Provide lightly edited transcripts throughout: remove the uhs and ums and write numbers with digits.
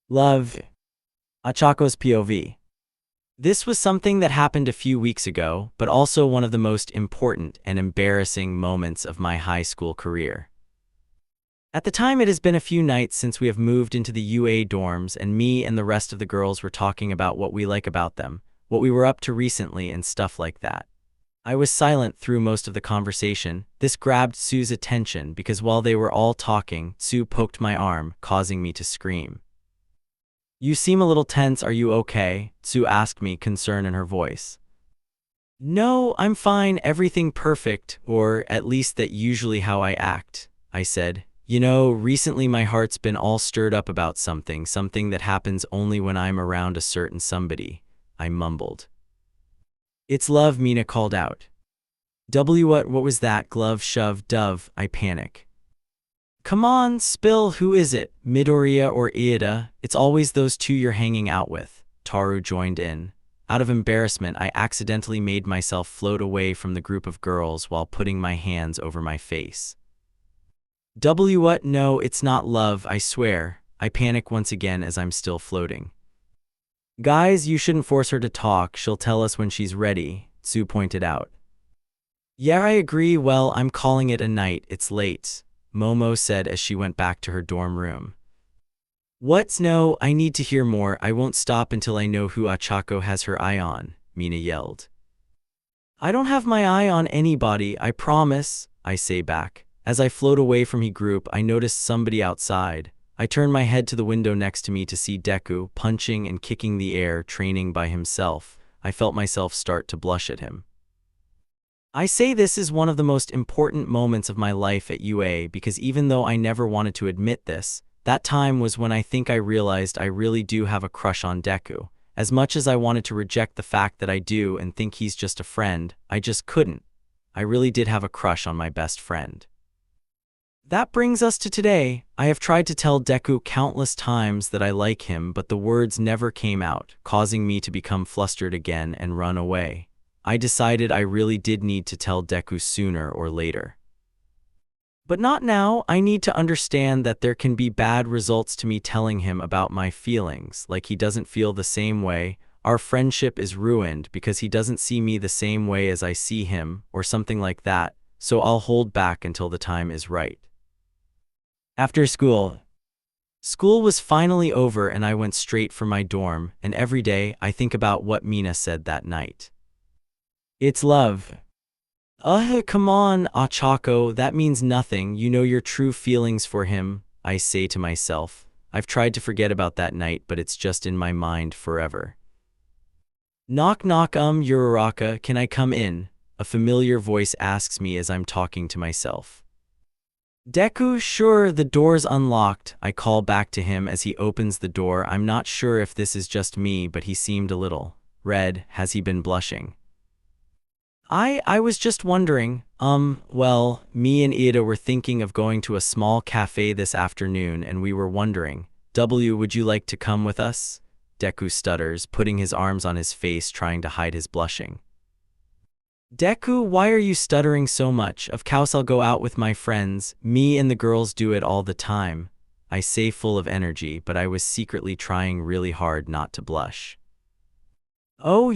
Love. Ochako's POV. This was something that happened a few weeks ago, but also one of the most important and embarrassing moments of my high school career. At the time, it has been a few nights since we have moved into the UA dorms, and me and the rest of the girls were talking about what we like about them, what we were up to recently, and stuff like that. I was silent through most of the conversation. This grabbed Sue's attention because while they were all talking, Sue poked my arm, causing me to scream. "You seem a little tense, are you okay?" Sue asked me, concern in her voice. "No, I'm fine, everything perfect, or at least that's usually how I act," I said. "You know, recently my heart's been all stirred up about something that happens only when I'm around a certain somebody," I mumbled. "It's love," Mina called out. What was that? Glove, shove, dove, I panic. "Come on, spill, who is it? Midoriya or Iida? It's always those two you're hanging out with," Taru joined in. Out of embarrassment, I accidentally made myself float away from the group of girls while putting my hands over my face. What? No, it's not love, I swear. I panic once again as I'm still floating. "Guys, you shouldn't force her to talk, she'll tell us when she's ready," Sue pointed out. "Yeah, I agree, well, I'm calling it a night, it's late," Momo said as she went back to her dorm room. "What? No, I need to hear more, I won't stop until I know who Ochako has her eye on," Mina yelled. "I don't have my eye on anybody, I promise," I say back. As I float away from the group, I noticed somebody outside. I turn my head to the window next to me to see Deku punching and kicking the air, training by himself. I felt myself start to blush at him. I say this is one of the most important moments of my life at UA because even though I never wanted to admit this, that time was when I think I realized I really do have a crush on Deku. As much as I wanted to reject the fact that I do and think he's just a friend, I just couldn't. I really did have a crush on my best friend. That brings us to today. I have tried to tell Deku countless times that I like him, but the words never came out, causing me to become flustered again and run away. I decided I really did need to tell Deku sooner or later. But not now. I need to understand that there can be bad results to me telling him about my feelings, like he doesn't feel the same way. Our friendship is ruined because he doesn't see me the same way as I see him, or something like that, so I'll hold back until the time is right. After school. School was finally over and I went straight for my dorm, and every day I think about what Mina said that night. "It's love." Come on, Ochako, that means nothing, you know your true feelings for him," I say to myself. I've tried to forget about that night, but it's just in my mind forever. Knock knock, IzuOcha, can I come in? A familiar voice asks me as I'm talking to myself. "Deku, sure, the door's unlocked," I call back to him as he opens the door. I'm not sure if this is just me, but he seemed a little red. Has he been blushing? I was just wondering, well, me and Iida were thinking of going to a small cafe this afternoon and we were wondering, would you like to come with us? Deku stutters, putting his arms on his face, trying to hide his blushing. "Deku, why are you stuttering so much? Of course I'll go out with my friends, me and the girls do it all the time," I say full of energy, but I was secretly trying really hard not to blush. "Oh,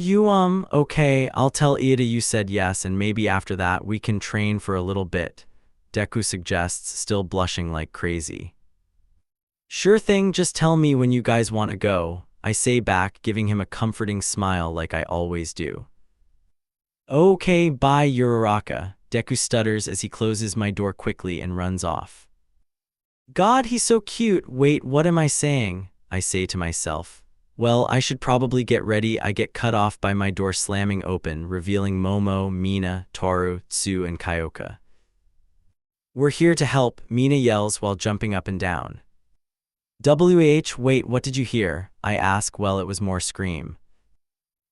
okay, I'll tell Iida you said yes and maybe after that we can train for a little bit," Deku suggests, still blushing like crazy. "Sure thing, just tell me when you guys want to go," I say back, giving him a comforting smile like I always do. "Okay, bye, IzuOcha," Deku stutters as he closes my door quickly and runs off. "God, he's so cute. Wait, what am I saying?" I say to myself. Well, I should probably get ready. I get cut off by my door slamming open, revealing Momo, Mina, Toru, Tsu, and Kyoka. "We're here to help," Mina yells while jumping up and down. Wait, what did you hear? I ask while it was more scream.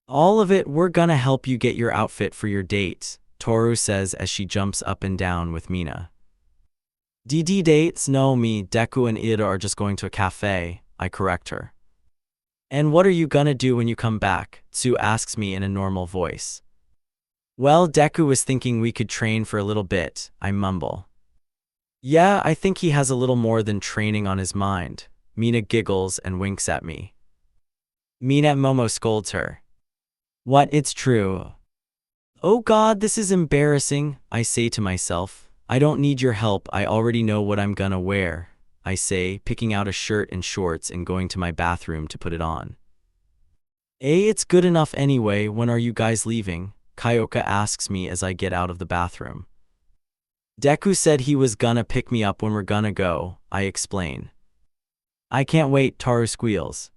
"All of it, we're gonna help you get your outfit for your date," Toru says as she jumps up and down with Mina. Dates? No, me, Deku and Iida are just going to a cafe," I correct her. "And what are you gonna do when you come back?" Tsu asks me in a normal voice. "Well, Deku was thinking we could train for a little bit," I mumble. "Yeah, I think he has a little more than training on his mind," Mina giggles and winks at me. Mina Momo scolds her. What? It's true. Oh God, this is embarrassing, I say to myself. I don't need your help, I already know what I'm gonna wear, I say, picking out a shirt and shorts and going to my bathroom to put it on. It's good enough anyway, when are you guys leaving? Kyoka asks me as I get out of the bathroom. Deku said he was gonna pick me up when we're gonna go, I explain. I can't wait, Taru squeals.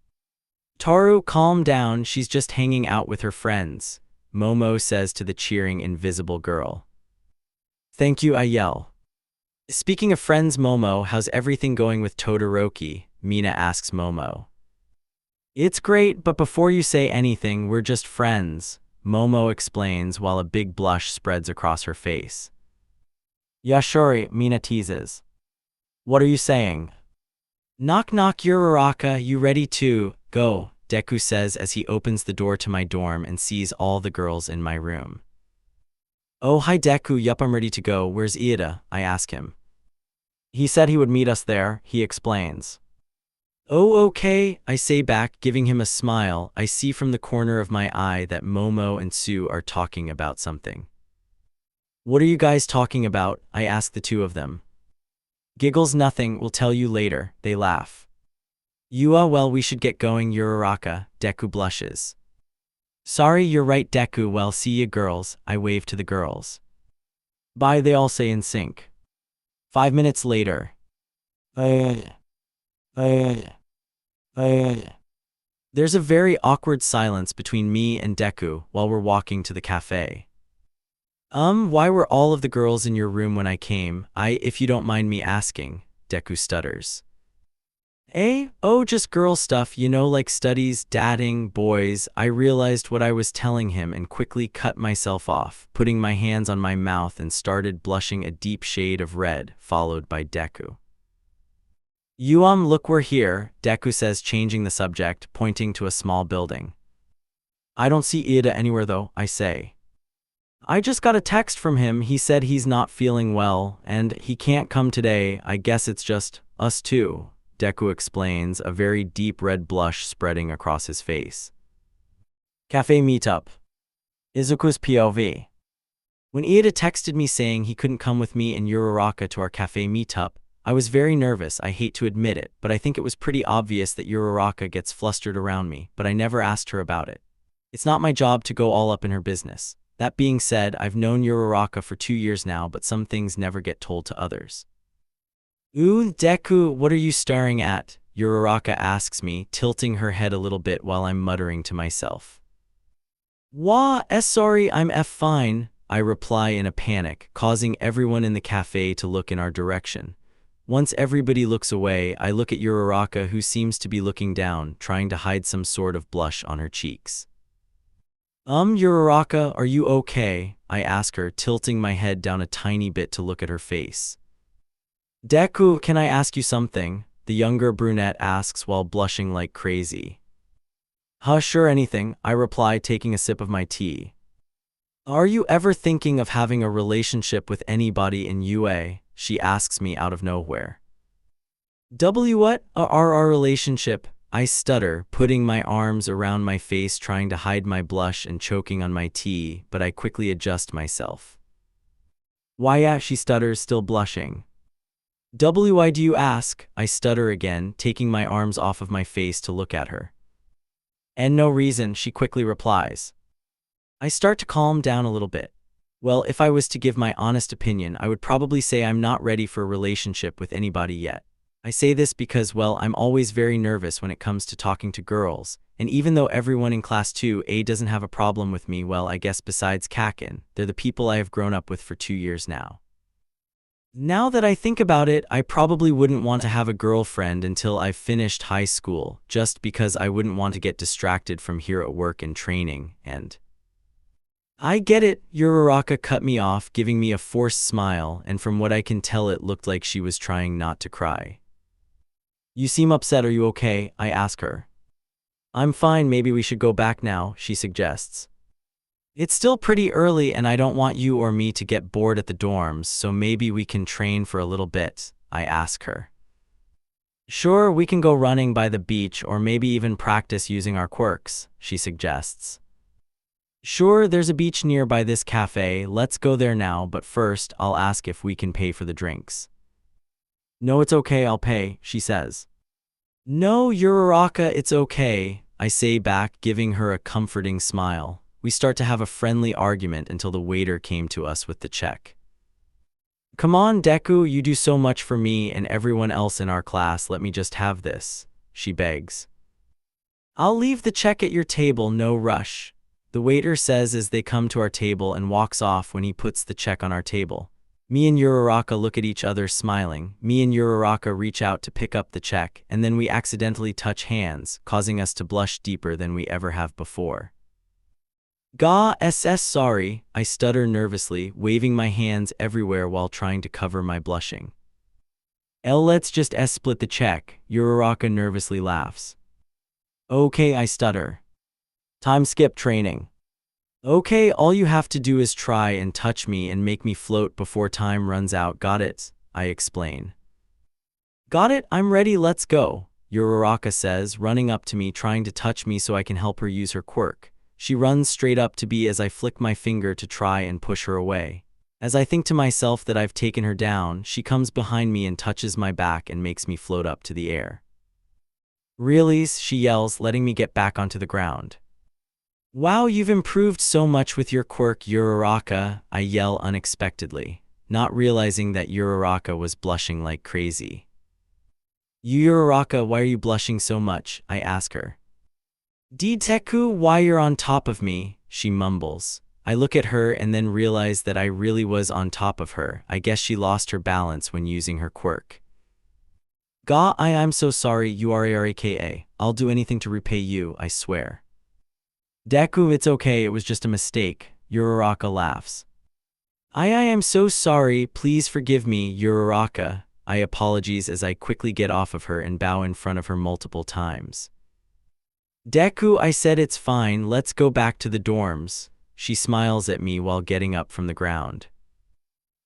Taru, calm down, she's just hanging out with her friends, Momo says to the cheering invisible girl. Thank you, I yell. Speaking of friends, Momo, how's everything going with Todoroki? Mina asks Momo. It's great, but before you say anything, we're just friends, Momo explains while a big blush spreads across her face. Yashori, Mina teases. What are you saying? Knock knock, IzuOcha, you ready to go? Deku says as he opens the door to my dorm and sees all the girls in my room. Oh hi Deku, yup, I'm ready to go, where's Ida? I ask him. He said he would meet us there, he explains. Oh okay, I say back, giving him a smile. I see from the corner of my eye that Momo and Sue are talking about something. What are you guys talking about? I ask the two of them. Giggles, nothing, we'll tell you later, they laugh. Well, we should get going, IzuOcha, Deku blushes. Sorry, you're right, Deku, well, see ya girls, I wave to the girls. Bye, they all say in sync. 5 minutes later. There's a very awkward silence between me and Deku while we're walking to the cafe. Why were all of the girls in your room when I came? If you don't mind me asking, Deku stutters. Oh, just girl stuff, you know, like studies, dating, boys. I realized what I was telling him and quickly cut myself off, putting my hands on my mouth and started blushing a deep shade of red, followed by Deku. Look, we're here, Deku says, changing the subject, pointing to a small building. I don't see Ida anywhere though, I say. I just got a text from him, he said he's not feeling well, and he can't come today. I guess it's just us two, Deku explains, a very deep red blush spreading across his face. Cafe meetup. Izuku's POV. When Ida texted me saying he couldn't come with me and IzuOcha to our cafe meetup, I was very nervous, I hate to admit it, but I think it was pretty obvious that IzuOcha gets flustered around me, but I never asked her about it. It's not my job to go all up in her business. That being said, I've known IzuOcha for 2 years now, but some things never get told to others. Ooh, Deku, what are you staring at? IzuOcha asks me, tilting her head a little bit while I'm muttering to myself. Sorry, I'm fine, I reply in a panic, causing everyone in the cafe to look in our direction. Once everybody looks away, I look at IzuOcha, who seems to be looking down, trying to hide some sort of blush on her cheeks. IzuOcha, are you okay? I ask her, tilting my head down a tiny bit to look at her face. Deku, can I ask you something? The younger brunette asks while blushing like crazy. Sure, anything, I reply, taking a sip of my tea. Are you ever thinking of having a relationship with anybody in UA? She asks me out of nowhere. What? Our relationship? I stutter, putting my arms around my face, trying to hide my blush and choking on my tea, but I quickly adjust myself. Why, she stutters, still blushing. Why do you ask? I stutter again, taking my arms off of my face to look at her. And no reason, she quickly replies. I start to calm down a little bit. Well, if I was to give my honest opinion, I would probably say I'm not ready for a relationship with anybody yet. I say this because, well, I'm always very nervous when it comes to talking to girls, and even though everyone in Class 2A doesn't have a problem with me, well, I guess besides Kakin, they're the people I have grown up with for 2 years now. Now that I think about it, I probably wouldn't want to have a girlfriend until I've finished high school, just because I wouldn't want to get distracted from here at work and training, and… I get it, IzuOcha cut me off, giving me a forced smile, and from what I can tell it looked like she was trying not to cry. You seem upset, are you okay? I ask her. I'm fine, maybe we should go back now, she suggests. It's still pretty early and I don't want you or me to get bored at the dorms, so maybe we can train for a little bit, I ask her. Sure, we can go running by the beach or maybe even practice using our quirks, she suggests. Sure, there's a beach nearby this cafe, let's go there now, but first, I'll ask if we can pay for the drinks. No, it's okay, I'll pay, she says. No, IzuOcha, it's okay, I say back, giving her a comforting smile. We start to have a friendly argument until the waiter came to us with the check. Come on, Deku, you do so much for me and everyone else in our class, let me just have this, she begs. I'll leave the check at your table, no rush, the waiter says as they come to our table and walks off when he puts the check on our table. Me and IzuOcha look at each other smiling. Me and IzuOcha reach out to pick up the check, and then we accidentally touch hands, causing us to blush deeper than we ever have before. Sorry, I stutter nervously, waving my hands everywhere while trying to cover my blushing. Let's just split the check, IzuOcha nervously laughs. Okay, I stutter. Time skip training. Okay, all you have to do is try and touch me and make me float before time runs out, got it? I explain. Got it, I'm ready, let's go, IzuOcha says, running up to me trying to touch me so I can help her use her quirk. She runs straight up to me as I flick my finger to try and push her away. As I think to myself that I've taken her down, she comes behind me and touches my back and makes me float up to the air. Really? She yells, letting me get back onto the ground. Wow, you've improved so much with your quirk, IzuOcha, I yell unexpectedly, not realizing that IzuOcha was blushing like crazy. IzuOcha, why are you blushing so much? I ask her. Deku, why you're on top of me, she mumbles. I look at her and then realize that I really was on top of her. I guess she lost her balance when using her quirk. I'm so sorry, IzuOcha. I'll do anything to repay you, I swear. Deku, it's okay, it was just a mistake, IzuOcha laughs. I am so sorry, please forgive me, IzuOcha, I apologize as I quickly get off of her and bow in front of her multiple times. Deku, I said it's fine, let's go back to the dorms, she smiles at me while getting up from the ground.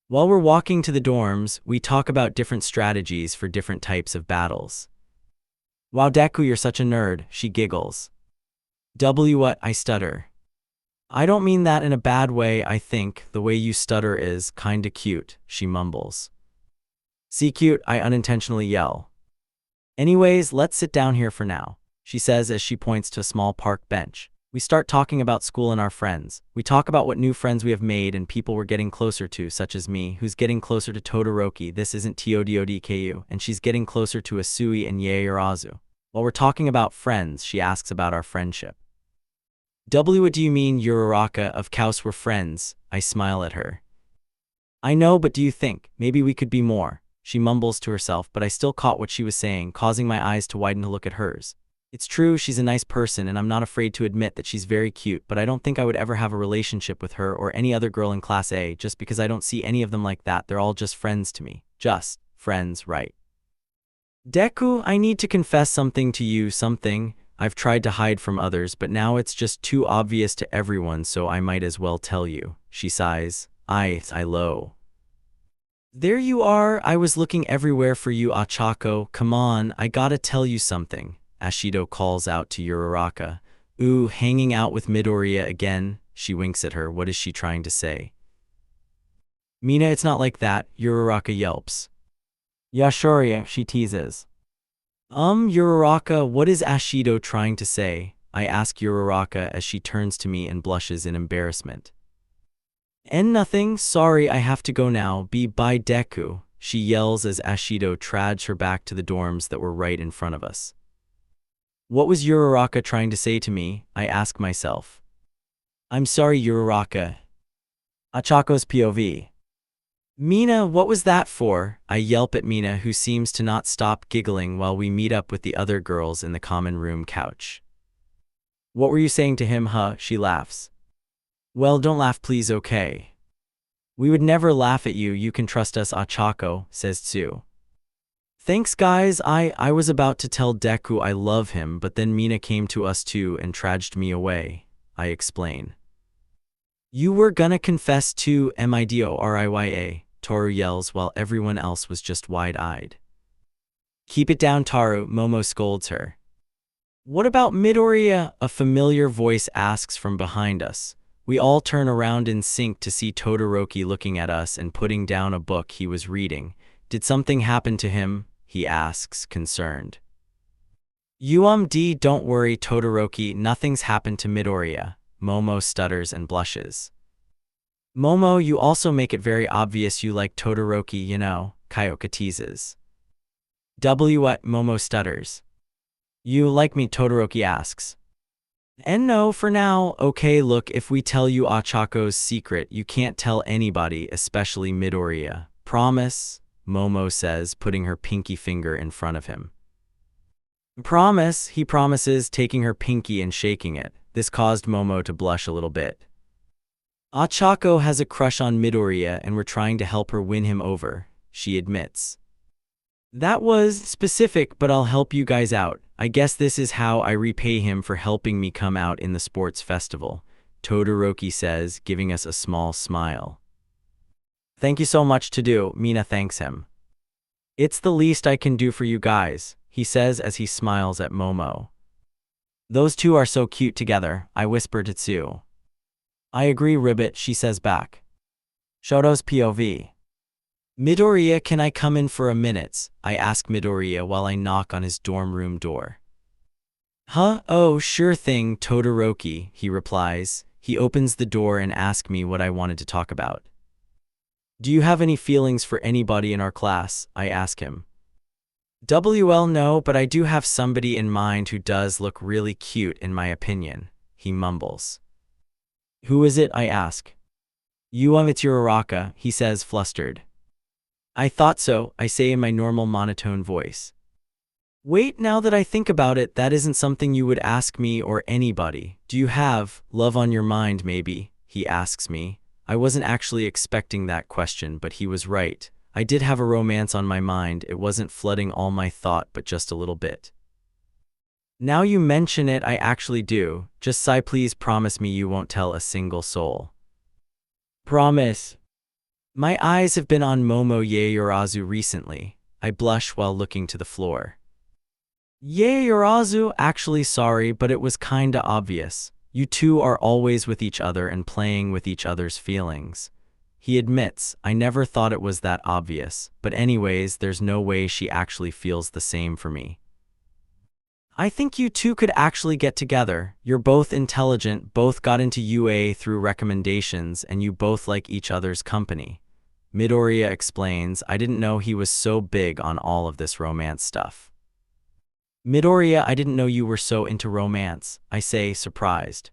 While we're walking to the dorms, we talk about different strategies for different types of battles. Wow, Deku, you're such a nerd, she giggles. What? I stutter. I don't mean that in a bad way, I think the way you stutter is kinda cute, she mumbles. See cute, I unintentionally yell. Anyways, let's sit down here for now, she says as she points to a small park bench. We start talking about school and our friends. We talk about what new friends we have made and people we're getting closer to, such as me, who's getting closer to Todoroki, this isn't Todoroki, and she's getting closer to Asui and Yaoyorozu. While we're talking about friends, she asks about our friendship. What do you mean, IzuOcha? Of course we're friends, I smile at her. I know, but do you think maybe we could be more? She mumbles to herself, but I still caught what she was saying, causing my eyes to widen to look at hers. It's true, she's a nice person and I'm not afraid to admit that she's very cute, but I don't think I would ever have a relationship with her or any other girl in Class A just because I don't see any of them like that. They're all just friends to me. Just friends, right? Deku, I need to confess something to you, something I've tried to hide from others, but now it's just too obvious to everyone, so I might as well tell you, she sighs. I low. There you are, I was looking everywhere for you, Ochako, come on, I gotta tell you something, Ashido calls out to IzuOcha. Ooh, hanging out with Midoriya again, she winks at her, what is she trying to say? Mina, it's not like that, IzuOcha yelps. Yashoria, she teases. IzuOcha, what is Ashido trying to say? I ask IzuOcha as she turns to me and blushes in embarrassment. And nothing, sorry, I have to go now, bye Deku, she yells as Ashido trads her back to the dorms that were right in front of us. What was IzuOcha trying to say to me? I ask myself. I'm sorry, IzuOcha. Ochako's POV. Mina, what was that for? I yelp at Mina, who seems to not stop giggling while we meet up with the other girls in the common room couch. What were you saying to him, huh? She laughs. Well, don't laugh please, okay? We would never laugh at you, you can trust us, Ochako, says Tsu. Thanks guys, I was about to tell Deku I love him, but then Mina came to us too and trudged me away, I explain. You were gonna confess to Midoriya, Toru yells while everyone else was just wide-eyed. Keep it down, Taru, Momo scolds her. What about Midoriya? A familiar voice asks from behind us. We all turn around in sync to see Todoroki looking at us and putting down a book he was reading. Did something happen to him? He asks, concerned. Don't worry, Todoroki, nothing's happened to Midoriya. Momo stutters and blushes. Momo, you also make it very obvious you like Todoroki, you know, Kyoka teases. What? Momo stutters. You like me, Todoroki asks. And no, for now. Okay, look, if we tell you Ochako's secret, you can't tell anybody, especially Midoriya. Promise? Momo says, putting her pinky finger in front of him. Promise, he promises, taking her pinky and shaking it. This caused Momo to blush a little bit. Ochako has a crush on Midoriya and we're trying to help her win him over, she admits. That was specific, but I'll help you guys out. I guess this is how I repay him for helping me come out in the sports festival, Todoroki says, giving us a small smile. Thank you so much to do, Mina thanks him. It's the least I can do for you guys, he says as he smiles at Momo. Those two are so cute together, I whisper to Tsu. I agree, Ribbit, she says back. Shoto's POV. Midoriya, can I come in for a minute? I ask Midoriya while I knock on his dorm room door. Huh? Oh, sure thing, Todoroki, he replies. He opens the door and asks me what I wanted to talk about. Do you have any feelings for anybody in our class? I ask him. No, but I do have somebody in mind who does look really cute in my opinion, he mumbles. Who is it? I ask. It's IzuOcha, he says, flustered. I thought so, I say in my normal monotone voice. Wait, now that I think about it, that isn't something you would ask me or anybody. Do you have love on your mind maybe? He asks me. I wasn't actually expecting that question, but he was right. I did have a romance on my mind. It wasn't flooding all my thought, but just a little bit. Now you mention it, I actually do. Just please promise me you won't tell a single soul. Promise. My eyes have been on Momo Yaoyorozu recently. I blush while looking to the floor. Yaoyorozu, actually sorry, but it was kinda obvious. You two are always with each other and playing with each other's feelings. He admits, I never thought it was that obvious, but anyways, there's no way she actually feels the same for me. I think you two could actually get together. You're both intelligent, both got into UA through recommendations, and you both like each other's company. Midoriya explains, I didn't know he was so big on all of this romance stuff. Midoriya, I didn't know you were so into romance, I say, surprised.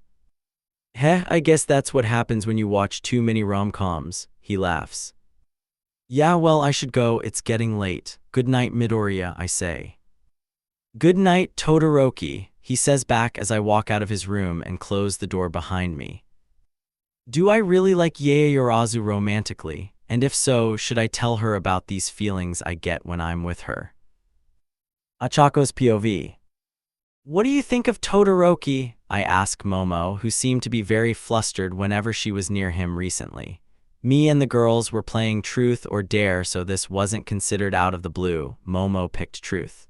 I guess that's what happens when you watch too many rom-coms, he laughs. Yeah, well, I should go, it's getting late. Good night, Midoriya, I say. Good night, Todoroki, he says back as I walk out of his room and close the door behind me. Do I really like Yaoyorozu romantically? And if so, should I tell her about these feelings I get when I'm with her? Ochako's POV. What do you think of Todoroki? I ask Momo, who seemed to be very flustered whenever she was near him recently. Me and the girls were playing Truth or Dare, so this wasn't considered out of the blue. Momo picked Truth.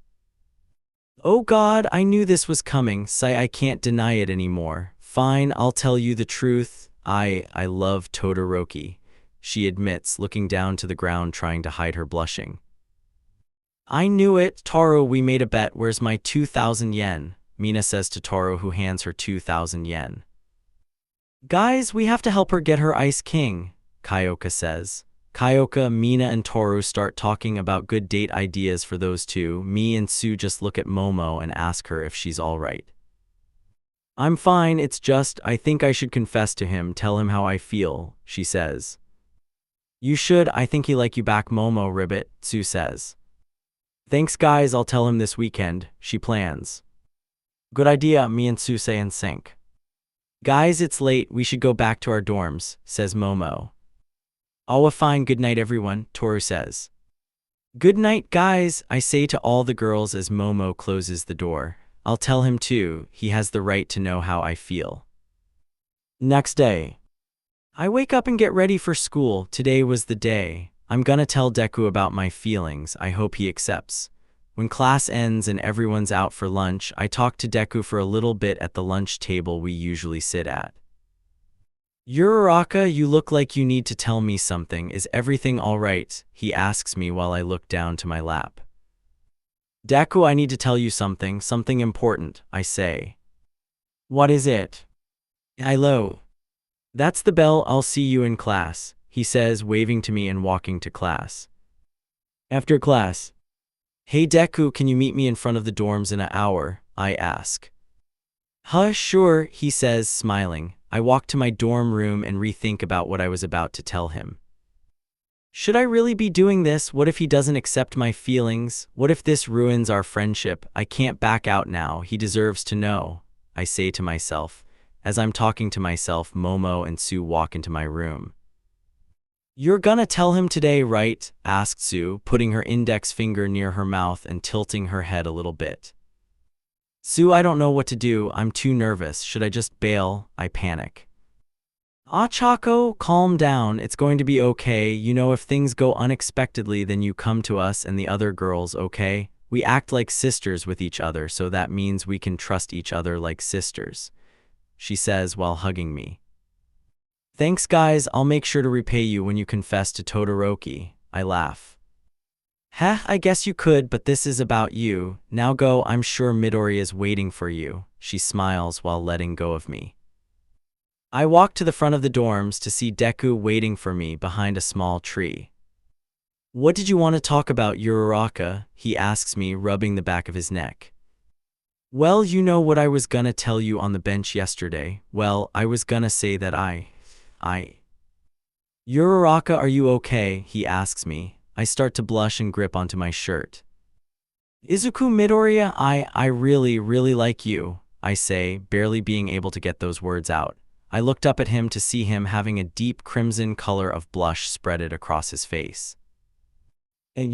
Oh God, I knew this was coming, so I can't deny it anymore. Fine, I'll tell you the truth. I love Todoroki, she admits, looking down to the ground trying to hide her blushing. I knew it, Taro, we made a bet, where's my 2,000 yen? Mina says to Taro, who hands her 2,000 yen. Guys, we have to help her get her Ice King, Kyoka says. Kyoka, Mina and Toru start talking about good date ideas for those two. Me and Tsu just look at Momo and ask her if she's alright. I'm fine, it's just, I think I should confess to him, tell him how I feel, she says. You should, I think he like you back, Momo, Ribbit, Tsu says. Thanks guys, I'll tell him this weekend, she plans. Good idea, me and Tsu say in sync. Guys, it's late, we should go back to our dorms, says Momo. Oh, fine, good night everyone, Toru says. Good night guys, I say to all the girls as Momo closes the door. I'll tell him too, he has the right to know how I feel. Next day. I wake up and get ready for school. Today was the day. I'm gonna tell Deku about my feelings. I hope he accepts. When class ends and everyone's out for lunch, I talk to Deku for a little bit at the lunch table we usually sit at. "IzuOcha, you look like you need to tell me something. Is everything all right?" he asks me while I look down to my lap. "Deku, I need to tell you something important," I say. "What is it?" "Hello. That's the bell. I'll see you in class," he says, waving to me and walking to class. After class, "Hey Deku, can you meet me in front of the dorms in an hour?" I ask. "Huh, sure," he says, smiling. I walk to my dorm room and rethink about what I was about to tell him. Should I really be doing this? What if he doesn't accept my feelings? What if this ruins our friendship? I can't back out now. He deserves to know, I say to myself. As I'm talking to myself, Momo and Sue walk into my room. "You're gonna tell him today, right?" asked Sue, putting her index finger near her mouth and tilting her head a little bit. "Sue, I don't know what to do. I'm too nervous. Should I just bail?" I panic. "Ochako, calm down. It's going to be okay. You know, if things go unexpectedly, then you come to us and the other girls, okay? We act like sisters with each other, so that means we can trust each other like sisters," she says while hugging me. "Thanks, guys. I'll make sure to repay you when you confess to Todoroki," I laugh. "Heh, I guess you could, but this is about you. Now go, I'm sure Midori is waiting for you," she smiles while letting go of me. I walk to the front of the dorms to see Deku waiting for me behind a small tree. "What did you want to talk about, IzuOcha?" he asks me, rubbing the back of his neck. "Well, you know what I was gonna tell you on the bench yesterday. Well, I was gonna say that IzuOcha, are you okay?" he asks me. I start to blush and grip onto my shirt. "Izuku Midoriya, I really like you," I say, barely being able to get those words out. I looked up at him to see him having a deep crimson color of blush spreaded across his face. "And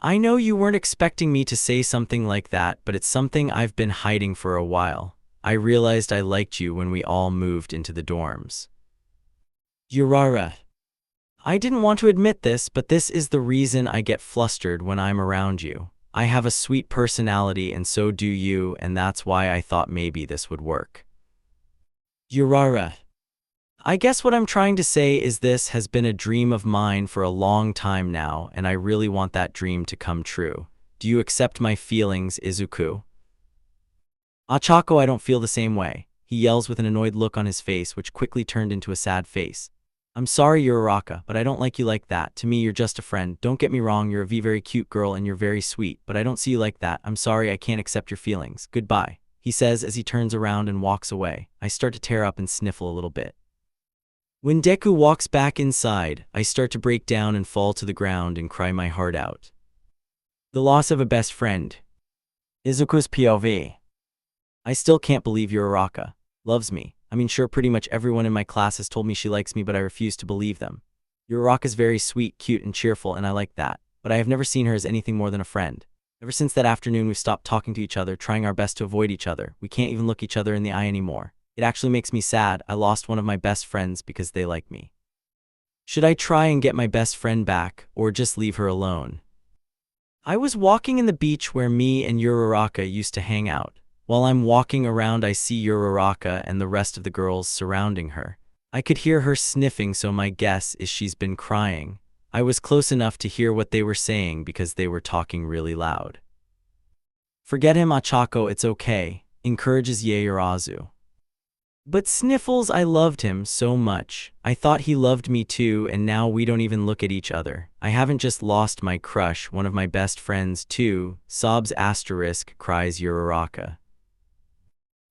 I know you weren't expecting me to say something like that, but it's something I've been hiding for a while. I realized I liked you when we all moved into the dorms." "I didn't want to admit this, but this is the reason I get flustered when I'm around you. I have a sweet personality and so do you, and that's why I thought maybe this would work." "I guess what I'm trying to say is this has been a dream of mine for a long time now, and I really want that dream to come true. Do you accept my feelings, Izuku?" "Ochako, I don't feel the same way," he yells with an annoyed look on his face, which quickly turned into a sad face. "I'm sorry, IzuOcha, but I don't like you like that. To me, you're just a friend. Don't get me wrong, you're a very cute girl and you're very sweet, but I don't see you like that. I'm sorry, I can't accept your feelings. Goodbye," he says as he turns around and walks away. I start to tear up and sniffle a little bit. When Deku walks back inside, I start to break down and fall to the ground and cry my heart out. The loss of a best friend. Izuku's POV. I still can't believe IzuOcha loves me. I mean, sure, pretty much everyone in my class has told me she likes me, but I refuse to believe them. IzuOcha's very sweet, cute, and cheerful, and I like that. But I have never seen her as anything more than a friend. Ever since that afternoon, we've stopped talking to each other, trying our best to avoid each other. We can't even look each other in the eye anymore. It actually makes me sad. I lost one of my best friends because they like me. Should I try and get my best friend back, or just leave her alone? I was walking in the beach where me and IzuOcha used to hang out. While I'm walking around, I see IzuOcha and the rest of the girls surrounding her. I could hear her sniffing, so my guess is she's been crying. I was close enough to hear what they were saying because they were talking really loud. "Forget him, Ochako, it's okay," encourages Yaoyorozu. "But Sniffles, I loved him so much. I thought he loved me too, and now we don't even look at each other. I haven't just lost my crush, one of my best friends too," sobs *, cries IzuOcha.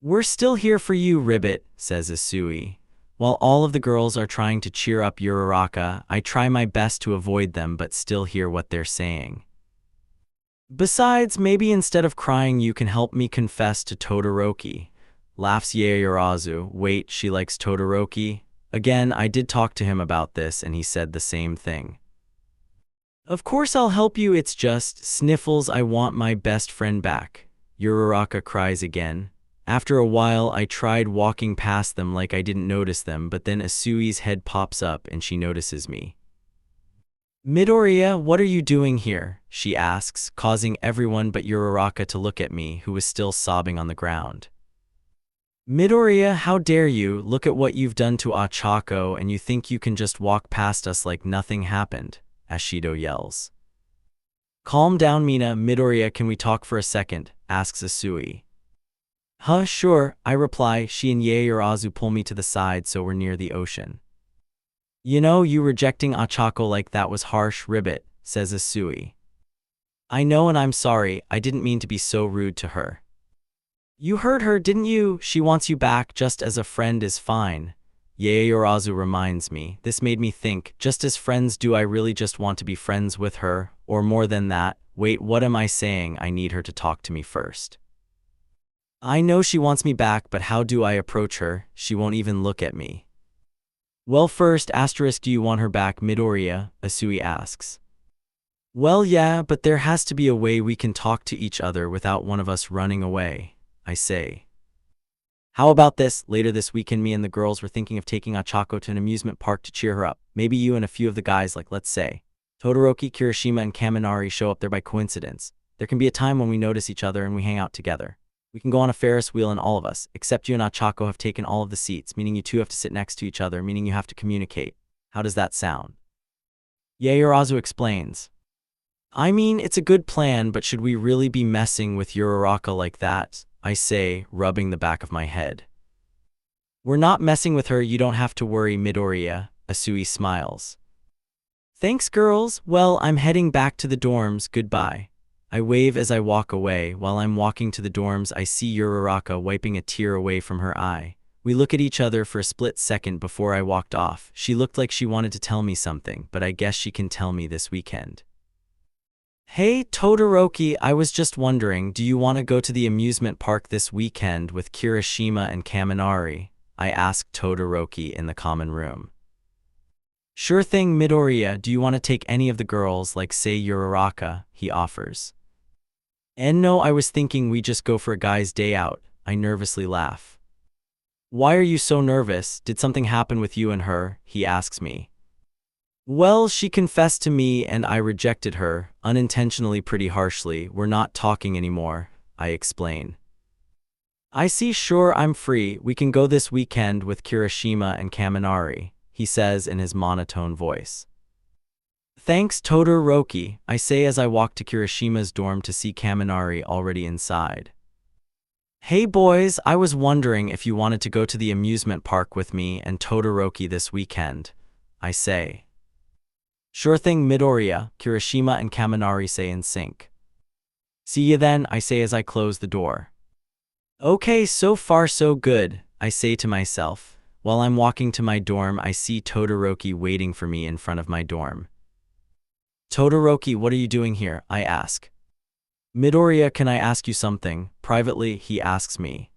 "We're still here for you, Ribbit," says Isui. While all of the girls are trying to cheer up IzuOcha, I try my best to avoid them but still hear what they're saying. "Besides, maybe instead of crying you can help me confess to Todoroki," laughs Yaoyorozu. "Wait, she likes Todoroki?" Again, I did talk to him about this and he said the same thing. "Of course I'll help you, it's just, Sniffles, I want my best friend back," IzuOcha cries again. After a while, I tried walking past them like I didn't notice them, but then Isui's head pops up and she notices me. Midoriya, what are you doing here? She asks, causing everyone but IzuOcha to look at me, who was still sobbing on the ground. Midoriya, how dare you? Look at what you've done to Ochako, and you think you can just walk past us like nothing happened, Ashido yells. Calm down, Mina. Midoriya, can we talk for a second? Asks Isui. Huh, sure, I reply. She and Yaoyorozu pull me to the side so we're near the ocean. You know, you rejecting Ochako like that was harsh, Ribbit, says Isui. I know, and I'm sorry, I didn't mean to be so rude to her. You heard her, didn't you? She wants you back just as a friend is fine. Yaoyorozu reminds me. This made me think, just as friends, do I really just want to be friends with her? Or more than that? Wait, what am I saying? I need her to talk to me first. I know she wants me back, but how do I approach her? She won't even look at me. Well, first, do you want her back, Midoriya? Isui asks. Well, yeah, but there has to be a way we can talk to each other without one of us running away, I say. How about this? Later this weekend, me and the girls were thinking of taking Ochako to an amusement park to cheer her up. Maybe you and a few of the guys, like, let's say, Todoroki, Kirishima, and Kaminari show up there by coincidence. There can be a time when we notice each other and we hang out together. We can go on a Ferris wheel, and all of us, except you and Ochako, have taken all of the seats, meaning you two have to sit next to each other, meaning you have to communicate. How does that sound? Yaoyorozu explains. I mean, it's a good plan, but should we really be messing with IzuOcha like that? I say, rubbing the back of my head. We're not messing with her, you don't have to worry, Midoriya. Isui smiles. Thanks, girls. Well, I'm heading back to the dorms, goodbye. I wave as I walk away. While I'm walking to the dorms, I see IzuOcha wiping a tear away from her eye. We look at each other for a split second before I walked off. She looked like she wanted to tell me something, but I guess she can tell me this weekend. Hey, Todoroki, I was just wondering, do you want to go to the amusement park this weekend with Kirishima and Kaminari? I asked Todoroki in the common room. Sure thing, Midoriya. Do you want to take any of the girls, like say IzuOcha? He offers. And no, I was thinking we just go for a guy's day out. I nervously laugh. Why are you so nervous? Did something happen with you and her? He asks me. Well, she confessed to me and I rejected her, unintentionally, pretty harshly. We're not talking anymore, I explain. I see, sure, I'm free. We can go this weekend with Kirishima and Kaminari, he says in his monotone voice. Thanks, Todoroki, I say as I walk to Kirishima's dorm to see Kaminari already inside. Hey boys, I was wondering if you wanted to go to the amusement park with me and Todoroki this weekend, I say. Sure thing, Midoriya, Kirishima and Kaminari say in sync. See you then, I say as I close the door. Okay, so far so good, I say to myself. While I'm walking to my dorm, I see Todoroki waiting for me in front of my dorm. Todoroki, what are you doing here? I ask. Midoriya, can I ask you something? Privately, he asks me.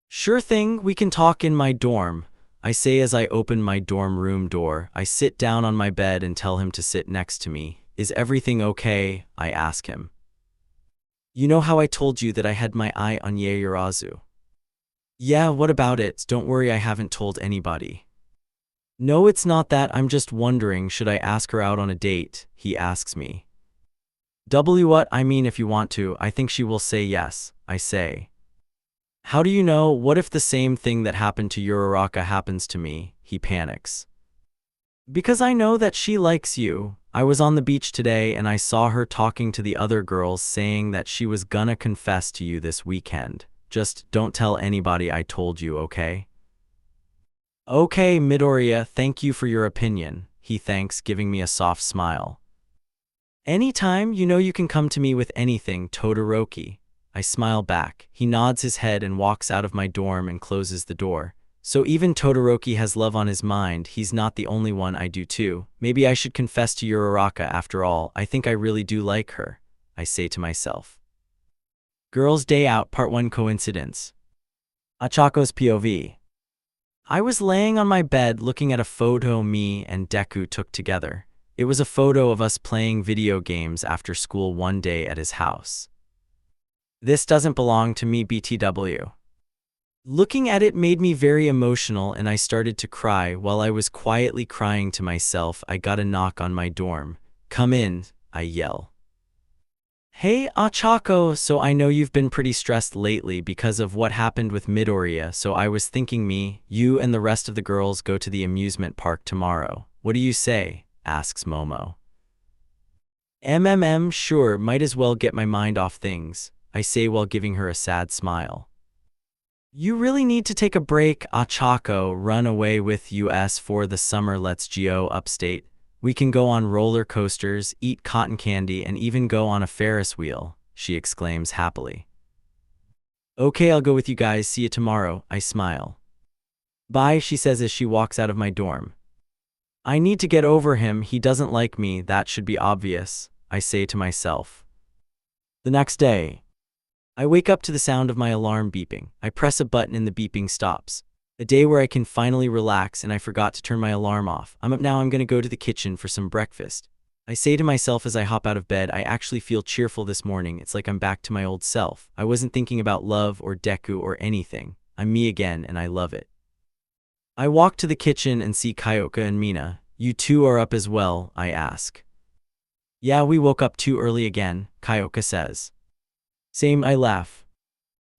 Sure thing, we can talk in my dorm, I say as I open my dorm room door. I sit down on my bed and tell him to sit next to me. Is everything okay? I ask him. You know how I told you that I had my eye on Yaoyorozu? Yeah, what about it? Don't worry, I haven't told anybody. No, it's not that. I'm just wondering, should I ask her out on a date? He asks me. What? I mean, if you want to, I think she will say yes, I say. How do you know? What if the same thing that happened to IzuOcha happens to me? He panics. Because I know that she likes you. I was on the beach today and I saw her talking to the other girls, saying that she was gonna confess to you this weekend. Just don't tell anybody I told you, okay? Okay, Midoriya, thank you for your opinion, he thanks, giving me a soft smile. Anytime, you know you can come to me with anything, Todoroki. I smile back. He nods his head and walks out of my dorm and closes the door. So even Todoroki has love on his mind. He's not the only one. I do too. Maybe I should confess to IzuOcha after all. I think I really do like her, I say to myself. Girls' Day Out Part 1 Coincidence. Ochako's POV. I was laying on my bed looking at a photo me and Deku took together. It was a photo of us playing video games after school one day at his house. This doesn't belong to me, BTW. Looking at it made me very emotional and I started to cry. While I was quietly crying to myself, I got a knock on my dorm. "Come in," I yell. "Hey, Ochako, so I know you've been pretty stressed lately because of what happened with Midoriya, so I was thinking you and the rest of the girls go to the amusement park tomorrow. What do you say?" asks Momo. Sure, might as well get my mind off things," I say while giving her a sad smile. "You really need to take a break, Ochako. Run away with us for the summer. Let's go upstate. We can go on roller coasters, eat cotton candy, and even go on a Ferris wheel," she exclaims happily. "Okay, I'll go with you guys. See you tomorrow," I smile. "Bye," she says as she walks out of my dorm. "I need to get over him. He doesn't like me. That should be obvious," I say to myself. The next day, I wake up to the sound of my alarm beeping. I press a button and the beeping stops. A day where I can finally relax, and I forgot to turn my alarm off. I'm up now. I'm gonna go to the kitchen for some breakfast. I say to myself as I hop out of bed, I actually feel cheerful this morning. It's like I'm back to my old self. I wasn't thinking about love or Deku or anything. I'm me again, and I love it. I walk to the kitchen and see Kyoka and Mina. "You two are up as well?" I ask. "Yeah, we woke up too early again," Kyoka says. "Same," I laugh.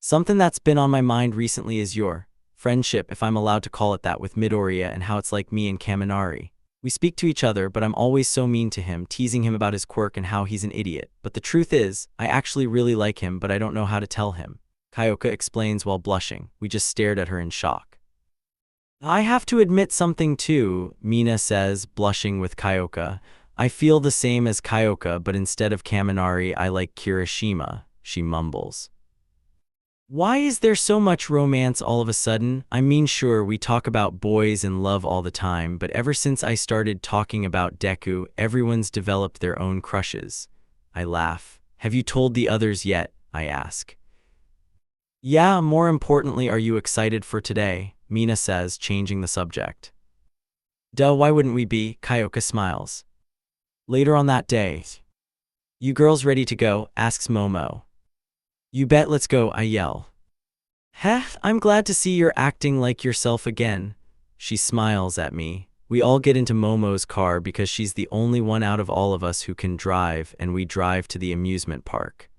"Something that's been on my mind recently is your friendship, if I'm allowed to call it that, with Midoriya, and how it's like me and Kaminari. We speak to each other, but I'm always so mean to him, teasing him about his quirk and how he's an idiot. But the truth is, I actually really like him, but I don't know how to tell him," Kyoka explains while blushing. We just stared at her in shock. "I have to admit something too," Mina says, blushing with Kyoka. "I feel the same as Kyoka, but instead of Kaminari, I like Kirishima," she mumbles. "Why is there so much romance all of a sudden? I mean, sure, we talk about boys and love all the time, but ever since I started talking about Deku, everyone's developed their own crushes." I laugh. "Have you told the others yet?" I ask. "Yeah, more importantly, are you excited for today?" Mina says, changing the subject. "Duh, why wouldn't we be?" Kyoka smiles. Later on that day, "You girls ready to go?" asks Momo. "You bet, let's go," I yell. "Heh, I'm glad to see you're acting like yourself again." She smiles at me. We all get into Momo's car because she's the only one out of all of us who can drive, and we drive to the amusement park.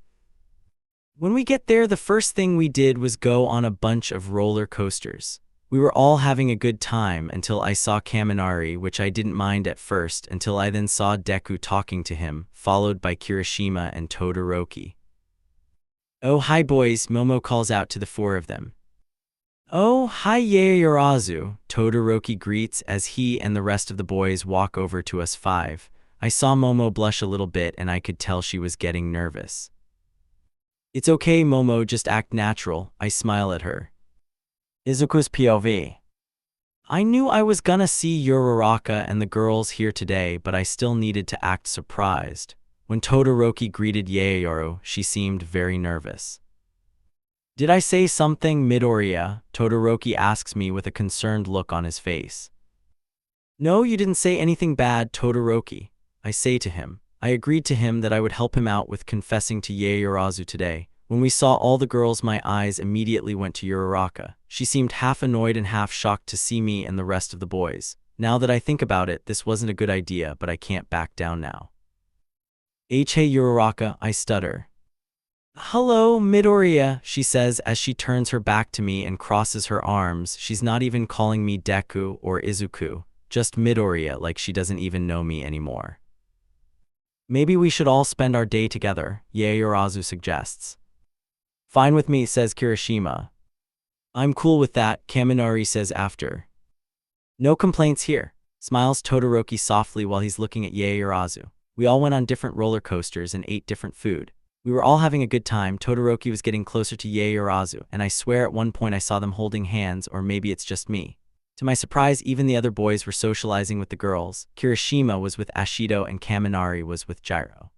When we get there, the first thing we did was go on a bunch of roller coasters. We were all having a good time until I saw Kaminari, which I didn't mind at first, until I then saw Deku talking to him, followed by Kirishima and Todoroki. "Oh, hi boys," Momo calls out to the four of them. "Oh, hi Yaoyorozu," Todoroki greets as he and the rest of the boys walk over to us five. I saw Momo blush a little bit and I could tell she was getting nervous. "It's okay, Momo, just act natural," I smile at her. Izuku's POV. I knew I was gonna see IzuOcha and the girls here today, but I still needed to act surprised. When Todoroki greeted Yaoyoro, she seemed very nervous. "Did I say something, Midoriya?" Todoroki asks me with a concerned look on his face. "No, you didn't say anything bad, Todoroki," I say to him. I agreed to him that I would help him out with confessing to Yaoyorozu today. When we saw all the girls, my eyes immediately went to IzuOcha. She seemed half annoyed and half shocked to see me and the rest of the boys. Now that I think about it, this wasn't a good idea, but I can't back down now. "Hey IzuOcha," I stutter. "Hello, Midoriya," she says as she turns her back to me and crosses her arms. She's not even calling me Deku or Izuku, just Midoriya, like she doesn't even know me anymore. "Maybe we should all spend our day together," Yaoyorozu suggests. "Fine with me," says Kirishima. "I'm cool with that," Kaminari says after. "No complaints here," smiles Todoroki softly while he's looking at Yaoyorozu. We all went on different roller coasters and ate different food. We were all having a good time. Todoroki was getting closer to Yaoyorozu, and I swear at one point I saw them holding hands, or maybe it's just me. To my surprise, even the other boys were socializing with the girls. Kirishima was with Ashido and Kaminari was with Jiro.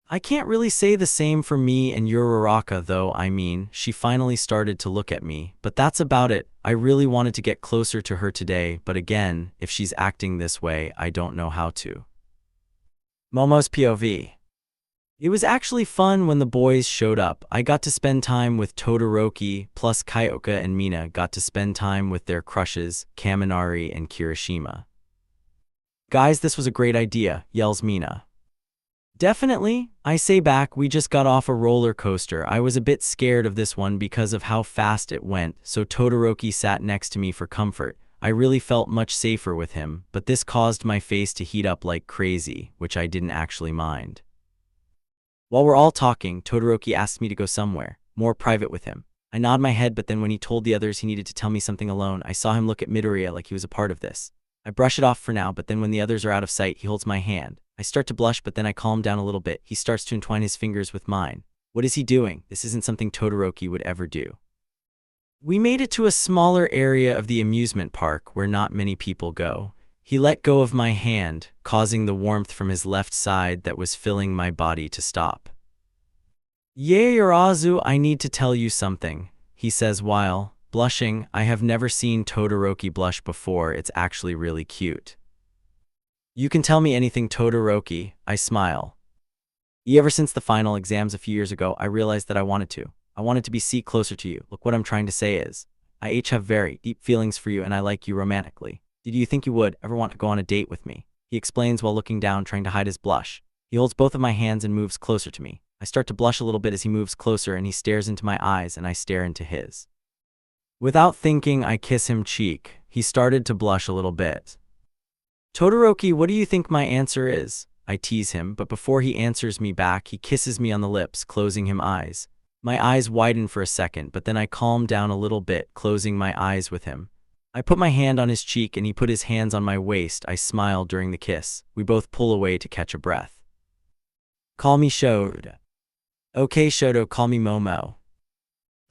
I can't really say the same for me and IzuOcha though. I mean, she finally started to look at me, but that's about it. I really wanted to get closer to her today, but again, if she's acting this way, I don't know how to. Momo's POV. It was actually fun when the boys showed up. I got to spend time with Todoroki, plus Kyoka and Mina got to spend time with their crushes, Kaminari and Kirishima. Guys, this was a great idea, yells Mina. Definitely, I say back, we just got off a roller coaster. I was a bit scared of this one because of how fast it went, so Todoroki sat next to me for comfort. I really felt much safer with him, but this caused my face to heat up like crazy, which I didn't actually mind. While we're all talking, Todoroki asked me to go somewhere, more private with him. I nod my head, but then when he told the others he needed to tell me something alone, I saw him look at Midoriya like he was a part of this. I brush it off for now, but then when the others are out of sight, he holds my hand. I start to blush, but then I calm down a little bit. He starts to entwine his fingers with mine. What is he doing? This isn't something Todoroki would ever do. We made it to a smaller area of the amusement park where not many people go. He let go of my hand, causing the warmth from his left side that was filling my body to stop. Yaoyorozu, I need to tell you something, he says while, blushing. I have never seen Todoroki blush before. It's actually really cute. You can tell me anything, Todoroki, I smile. Ever since the final exams a few years ago, I realized that I wanted to be closer to you. Look, what I'm trying to say is, I have very deep feelings for you and I like you romantically. Did you think you would ever want to go on a date with me? He explains while looking down, trying to hide his blush. He holds both of my hands and moves closer to me. I start to blush a little bit as he moves closer and he stares into my eyes and I stare into his. Without thinking, I kiss him cheek. He started to blush a little bit. Todoroki, what do you think my answer is? I tease him, but before he answers me back, he kisses me on the lips, closing him eyes. My eyes widen for a second, but then I calm down a little bit, closing my eyes with him. I put my hand on his cheek and he put his hands on my waist. I smile during the kiss. We both pull away to catch a breath. Call me Shoto. Okay, Shoto, call me Momo.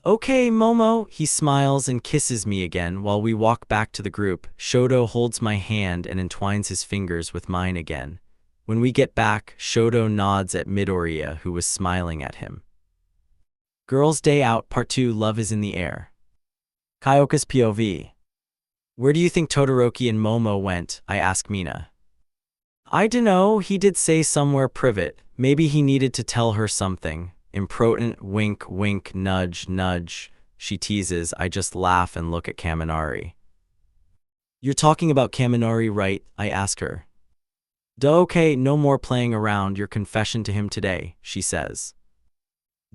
Okay, Momo. He smiles and kisses me again while we walk back to the group. Shoto holds my hand and entwines his fingers with mine again. When we get back, Shoto nods at Midoriya, who was smiling at him. Girls' Day Out Part 2, Love is in the Air. Kyoka's POV. Where do you think Todoroki and Momo went? I ask Mina. I dunno, he did say somewhere private. Maybe he needed to tell her something. Improtent, wink, wink, nudge, nudge. She teases. I just laugh and look at Kaminari. You're talking about Kaminari, right? I ask her. Duh, okay, no more playing around. Your confession to him today, she says.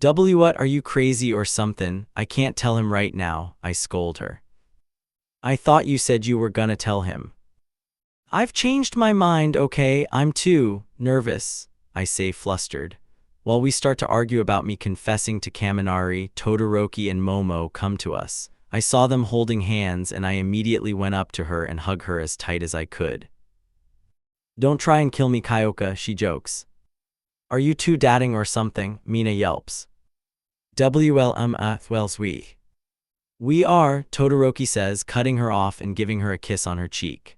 What, are you crazy or something? I can't tell him right now, I scold her. I thought you said you were gonna tell him. I've changed my mind, okay? I'm too nervous, I say flustered. While we start to argue about me confessing to Kaminari, Todoroki and Momo come to us. I saw them holding hands and I immediately went up to her and hugged her as tight as I could. Don't try and kill me, Kyoka, she jokes. Are you two dating or something? Mina yelps. We are, Todoroki says, cutting her off and giving her a kiss on her cheek.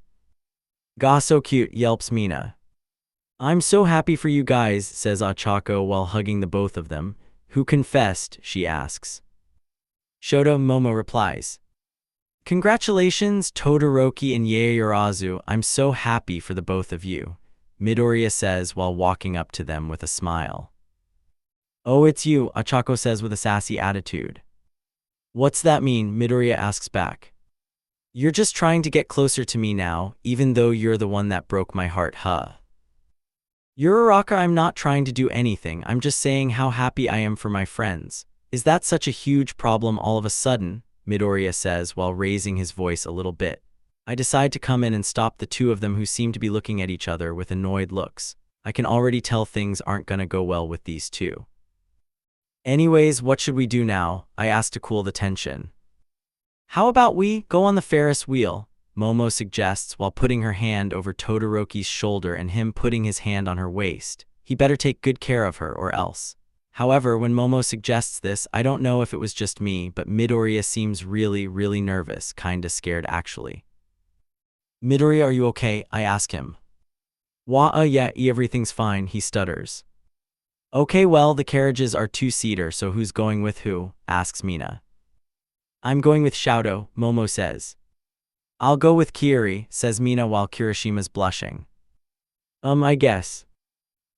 Gah, so cute, yelps Mina. I'm so happy for you guys, says Ochako while hugging the both of them. Who confessed? She asks. Shoto, Momo replies. Congratulations, Todoroki and Yaoyorozu. I'm so happy for the both of you, Midoriya says while walking up to them with a smile. Oh, it's you, Ochako says with a sassy attitude. What's that mean? Midoriya asks back. You're just trying to get closer to me now, even though you're the one that broke my heart, huh? IzuOcha, I'm not trying to do anything, I'm just saying how happy I am for my friends. Is that such a huge problem all of a sudden? Midoriya says while raising his voice a little bit. I decide to come in and stop the two of them who seem to be looking at each other with annoyed looks. I can already tell things aren't gonna go well with these two. Anyways, what should we do now? I ask to cool the tension. How about we go on the Ferris wheel? Momo suggests while putting her hand over Todoroki's shoulder and him putting his hand on her waist. He better take good care of her or else. However, when Momo suggests this, I don't know if it was just me, but Midoriya seems really nervous, kinda scared actually. Midoriya, are you okay? I ask him. Yeah, everything's fine, he stutters. Okay, well, the carriages are two-seater, so who's going with who? Asks Mina. I'm going with Shoto, Momo says. I'll go with Kiri, says Mina while Kirishima's blushing. I guess.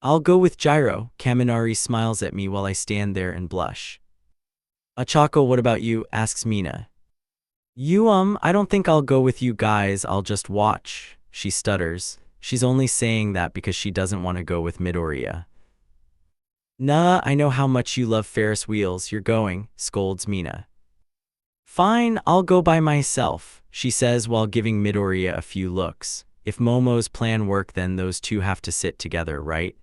I'll go with Gyro. Kaminari smiles at me while I stand there and blush. Ochako, what about you? Asks Mina. I don't think I'll go with you guys, I'll just watch, she stutters. She's only saying that because she doesn't want to go with Midoriya. Nah, I know how much you love Ferris wheels, you're going, scolds Mina. Fine, I'll go by myself, she says while giving Midoriya a few looks. If Momo's plan worked, then those two have to sit together, right?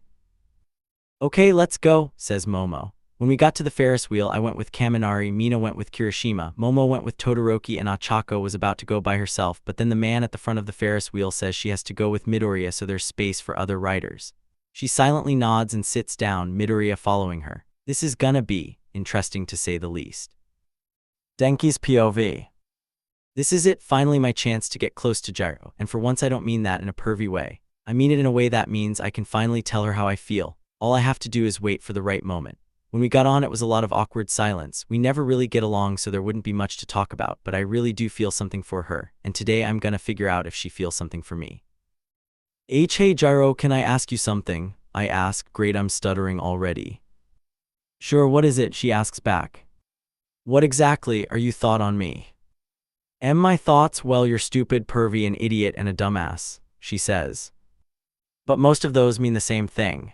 Okay, let's go, says Momo. When we got to the Ferris wheel, I went with Kaminari, Mina went with Kirishima, Momo went with Todoroki, and Ochako was about to go by herself, but then the man at the front of the Ferris wheel says she has to go with Midoriya so there's space for other riders. She silently nods and sits down, Midoriya following her. This is gonna be interesting to say the least. Denki's POV. This is it, finally my chance to get close to Gyro, and for once I don't mean that in a pervy way. I mean it in a way that means I can finally tell her how I feel. All I have to do is wait for the right moment. When we got on, it was a lot of awkward silence. We never really get along, so there wouldn't be much to talk about, but I really do feel something for her, and today I'm gonna figure out if she feels something for me. Hey Gyro, can I ask you something? I ask. Great, I'm stuttering already. Sure, what is it? She asks back. What exactly are you thought on me? Am my thoughts? Well, you're stupid, pervy, an idiot, and a dumbass, she says. But most of those mean the same thing.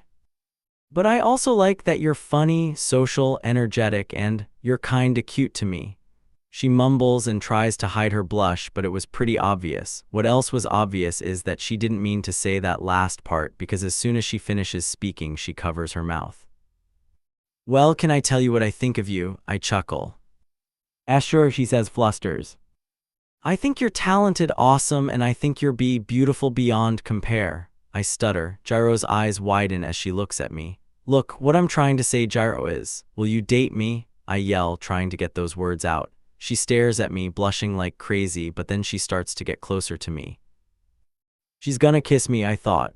But I also like that you're funny, social, energetic, and you're kinda cute to me. She mumbles and tries to hide her blush, but it was pretty obvious. What else was obvious is that she didn't mean to say that last part, because as soon as she finishes speaking, she covers her mouth. Well, can I tell you what I think of you? I chuckle. Sure, she says, flusters. I think you're talented, awesome, and I think you're beautiful beyond compare. I stutter. Gyro's eyes widen as she looks at me. Look, what I'm trying to say, Gyro, is, will you date me? I yell, trying to get those words out. She stares at me, blushing like crazy, but then she starts to get closer to me. She's gonna kiss me, I thought.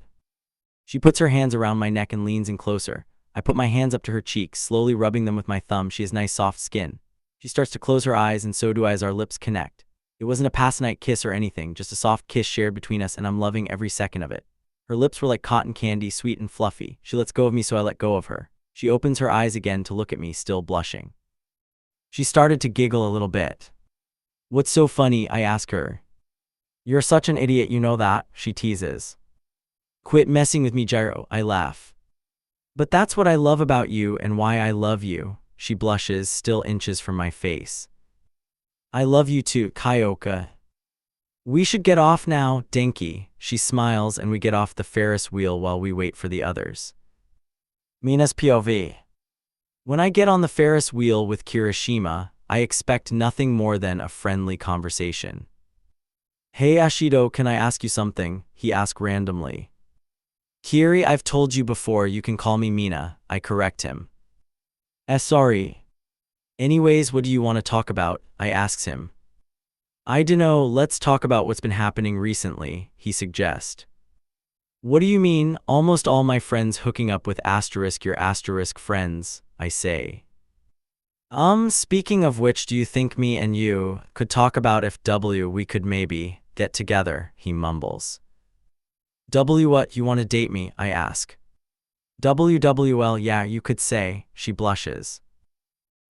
She puts her hands around my neck and leans in closer. I put my hands up to her cheeks, slowly rubbing them with my thumb. She has nice soft skin. She starts to close her eyes, and so do I as our lips connect. It wasn't a passionate kiss or anything, just a soft kiss shared between us, and I'm loving every second of it. Her lips were like cotton candy, sweet and fluffy. She lets go of me, so I let go of her. She opens her eyes again to look at me, still blushing. She started to giggle a little bit. What's so funny? I ask her. You're such an idiot, you know that, she teases. Quit messing with me, Gyro, I laugh. But that's what I love about you and why I love you. She blushes, still inches from my face. I love you too, Kyoka. We should get off now, Denki. She smiles and we get off the Ferris wheel while we wait for the others. Mina's POV. When I get on the Ferris wheel with Kirishima, I expect nothing more than a friendly conversation. Hey Ashido, can I ask you something? He asks randomly. Kiri, I've told you before, you can call me Mina, I correct him. Sorry. Anyways, what do you want to talk about? I asks him. I dunno, let's talk about what's been happening recently, he suggests. What do you mean? Almost all my friends hooking up with your asterisk friends, I say. Speaking of which, do you think me and you could talk about if we could maybe get together, he mumbles. What, you want to date me? I ask. WWL, yeah, you could say, she blushes.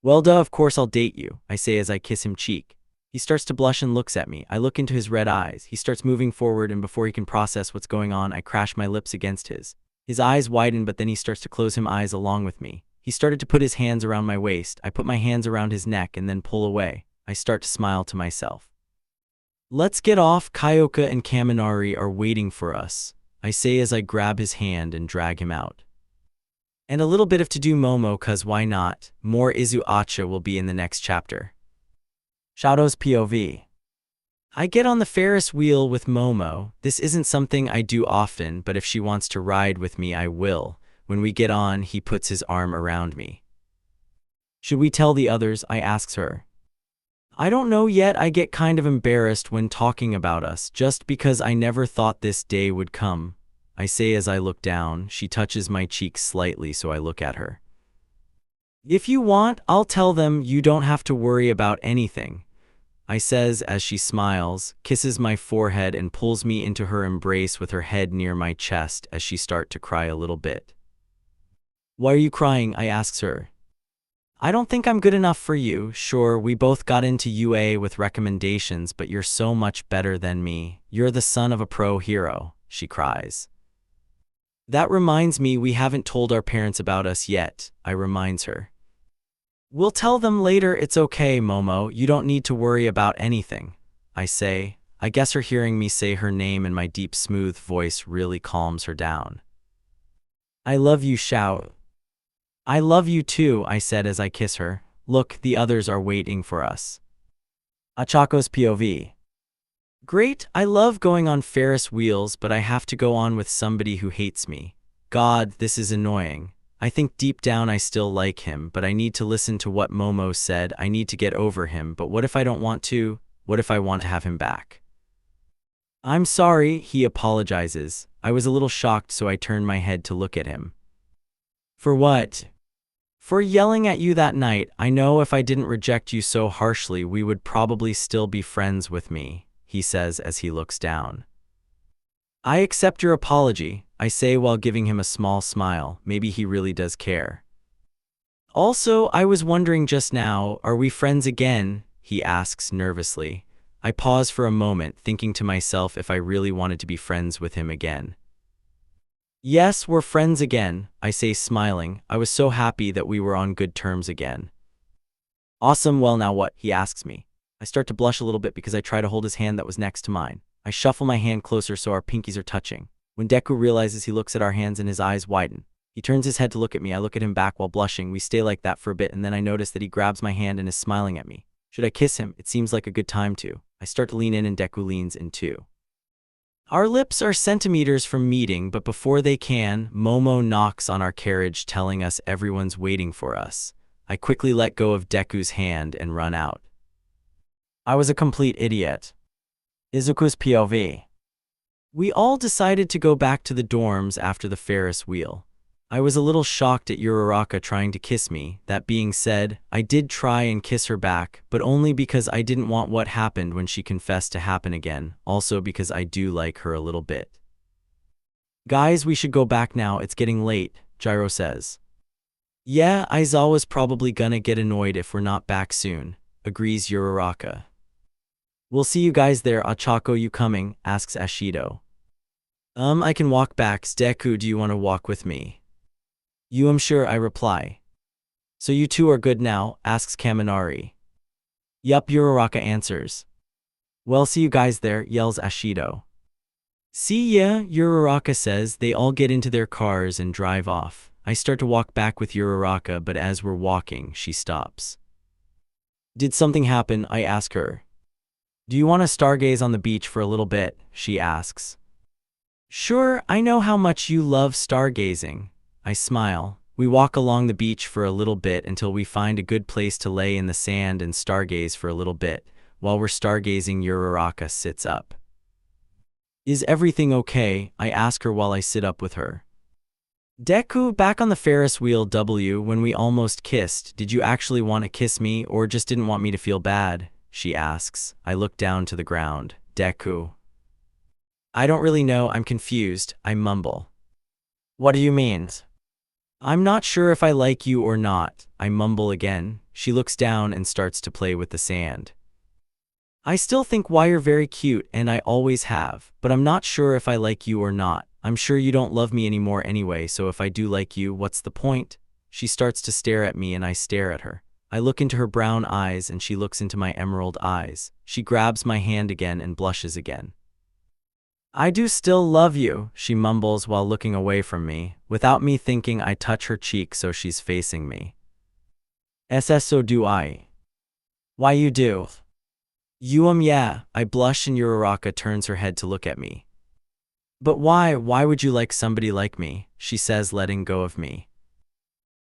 Well duh, of course I'll date you, I say as I kiss him cheek. He starts to blush and looks at me. I look into his red eyes. He starts moving forward, and before he can process what's going on, I crash my lips against his. His eyes widen, but then he starts to close his eyes along with me. He started to put his hands around my waist. I put my hands around his neck and then pull away. I start to smile to myself. Let's get off, Kyoka and Kaminari are waiting for us, I say as I grab his hand and drag him out. And a little bit of to-do Momo, cause why not? More IzuOcha will be in the next chapter. Shadow's POV. I get on the Ferris wheel with Momo. This isn't something I do often, but if she wants to ride with me, I will. When we get on, he puts his arm around me. Should we tell the others? I asks her. I don't know yet. I get kind of embarrassed when talking about us, just because I never thought this day would come, I say as I look down. She touches my cheek slightly, so I look at her. If you want, I'll tell them. You don't have to worry about anything, I says as she smiles, kisses my forehead and pulls me into her embrace with her head near my chest as she starts to cry a little bit. Why are you crying? I asks her. I don't think I'm good enough for you. Sure, we both got into UA with recommendations, but you're so much better than me. You're the son of a pro hero, she cries. That reminds me we haven't told our parents about us yet, I reminds her. We'll tell them later, it's okay, Momo, you don't need to worry about anything, I say. I guess her hearing me say her name in my deep smooth voice really calms her down. I love you, shout. I love you too, I said as I kiss her. Look, the others are waiting for us. Ochako's POV. Great, I love going on Ferris wheels, but I have to go on with somebody who hates me. God, this is annoying. I think deep down I still like him, but I need to listen to what Momo said. I need to get over him, but what if I don't want to? What if I want to have him back? I'm sorry, he apologizes. I was a little shocked, so I turned my head to look at him. For what? For yelling at you that night. I know if I didn't reject you so harshly, we would probably still be friends with me, he says as he looks down. I accept your apology, I say while giving him a small smile. Maybe he really does care. Also, I was wondering just now, are we friends again? He asks nervously. I pause for a moment, thinking to myself if I really wanted to be friends with him again. Yes, we're friends again, I say smiling. I was so happy that we were on good terms again. Awesome, well now what? He asks me. I start to blush a little bit because I try to hold his hand that was next to mine. I shuffle my hand closer so our pinkies are touching. When Deku realizes, he looks at our hands and his eyes widen. He turns his head to look at me. I look at him back while blushing. We stay like that for a bit, and then I notice that he grabs my hand and is smiling at me. Should I kiss him? It seems like a good time to. I start to lean in and Deku leans in too. Our lips are centimeters from meeting, but before they can, Momo knocks on our carriage telling us everyone's waiting for us. I quickly let go of Deku's hand and run out. I was a complete idiot. Izuku's POV. We all decided to go back to the dorms after the Ferris wheel. I was a little shocked at IzuOcha trying to kiss me. That being said, I did try and kiss her back, but only because I didn't want what happened when she confessed to happen again, also because I do like her a little bit. Guys, we should go back now, it's getting late, Gyro says. Yeah, Aizawa's probably gonna get annoyed if we're not back soon, agrees IzuOcha. We'll see you guys there. Ochako, you coming? Asks Ashido. I can walk back. Deku, do you want to walk with me? I'm sure, I reply. So you two are good now? Asks Kaminari. Yup, IzuOcha answers. Well, see you guys there, yells Ashido. See ya, IzuOcha says. They all get into their cars and drive off. I start to walk back with IzuOcha, but as we're walking, she stops. Did something happen? I ask her. Do you want to stargaze on the beach for a little bit? She asks. Sure, I know how much you love stargazing. I smile. We walk along the beach for a little bit until we find a good place to lay in the sand and stargaze for a little bit. While we're stargazing, IzuOcha sits up. Is everything okay? I ask her while I sit up with her. Deku, back on the Ferris wheel when we almost kissed, did you actually want to kiss me or just didn't want me to feel bad? She asks. I look down to the ground. Deku. I don't really know, I'm confused, I mumble. What do you mean? I'm not sure if I like you or not, I mumble again. She looks down and starts to play with the sand. I still think why you're very cute and I always have, but I'm not sure if I like you or not. I'm sure you don't love me anymore anyway, so if I do like you, what's the point? She starts to stare at me and I stare at her. I look into her brown eyes and she looks into my emerald eyes. She grabs my hand again and blushes again. I do still love you, she mumbles while looking away from me. Without me thinking, I touch her cheek so she's facing me. So do I. Why you do? Yeah, I blush and IzuOcha turns her head to look at me. But why would you like somebody like me? She says, letting go of me.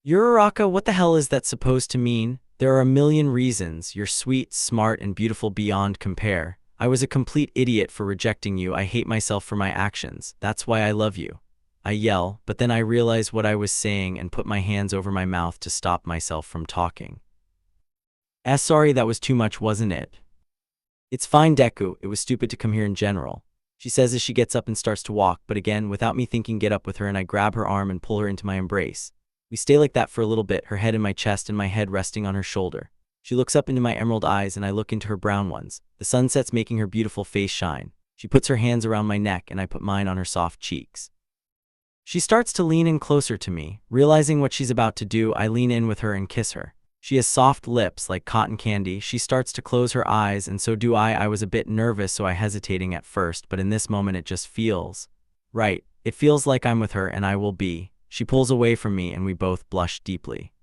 IzuOcha, what the hell is that supposed to mean? There are a million reasons. You're sweet, smart, and beautiful beyond compare. I was a complete idiot for rejecting you. I hate myself for my actions. That's why I love you. I yell, but then I realize what I was saying and put my hands over my mouth to stop myself from talking. Sorry, that was too much, wasn't it? It's fine, Deku. It was stupid to come here in general. She says as she gets up and starts to walk, but again, without me thinking, get up with her and I grab her arm and pull her into my embrace. We stay like that for a little bit, her head in my chest and my head resting on her shoulder. She looks up into my emerald eyes and I look into her brown ones. The sunset's making her beautiful face shine. She puts her hands around my neck and I put mine on her soft cheeks. She starts to lean in closer to me. Realizing what she's about to do, I lean in with her and kiss her. She has soft lips like cotton candy. She starts to close her eyes and so do I. I was a bit nervous, so I hesitating at first, but in this moment it just feels right. It feels like I'm with her and I will be. She pulls away from me and we both blush deeply.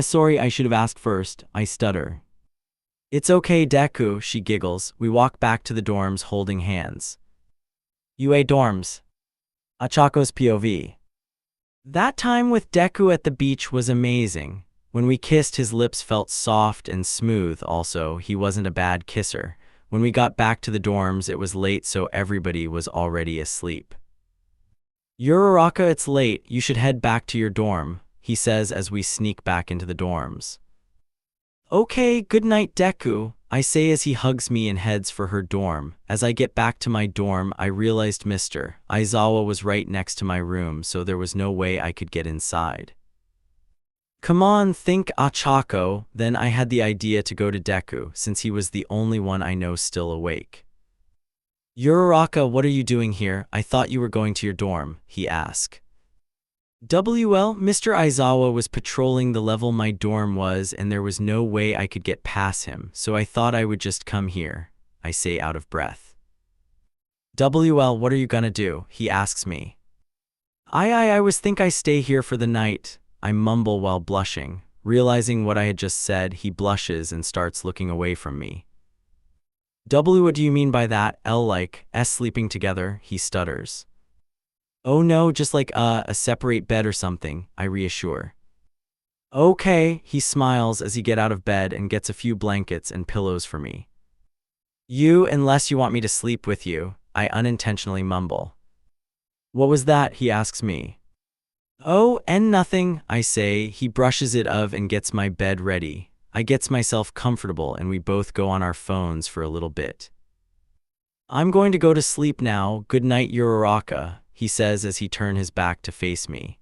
Sorry, I should have asked first, I stutter. It's okay, Deku, she giggles. We walk back to the dorms holding hands. UA dorms. Ochako's POV. That time with Deku at the beach was amazing. When we kissed, his lips felt soft and smooth. Also, he wasn't a bad kisser. When we got back to the dorms, it was late, so everybody was already asleep. IzuOcha, it's late. You should head back to your dorm, he says as we sneak back into the dorms. Okay, good night, Deku, I say as he hugs me and heads for her dorm. As I get back to my dorm, I realized Mr. Aizawa was right next to my room, so there was no way I could get inside. Come on, think Ochako. Then I had the idea to go to Deku, since he was the only one I know still awake. IzuOcha, what are you doing here? I thought you were going to your dorm, he asked. Mr. Aizawa was patrolling the level my dorm was and there was no way I could get past him, so I thought I would just come here, I say out of breath. What are you gonna do? He asks me. I was think I stay here for the night, I mumble while blushing. Realizing what I had just said, he blushes and starts looking away from me. What do you mean by that? Like, sleeping together, he stutters. Oh no, just like a separate bed or something, I reassure. Okay, he smiles as he gets out of bed and gets a few blankets and pillows for me. Unless you want me to sleep with you, I unintentionally mumble. What was that? He asks me. Oh, and nothing, I say. He brushes it off and gets my bed ready. I gets myself comfortable and we both go on our phones for a little bit. I'm going to go to sleep now. Good night, IzuOcha, he says as he turns his back to face me.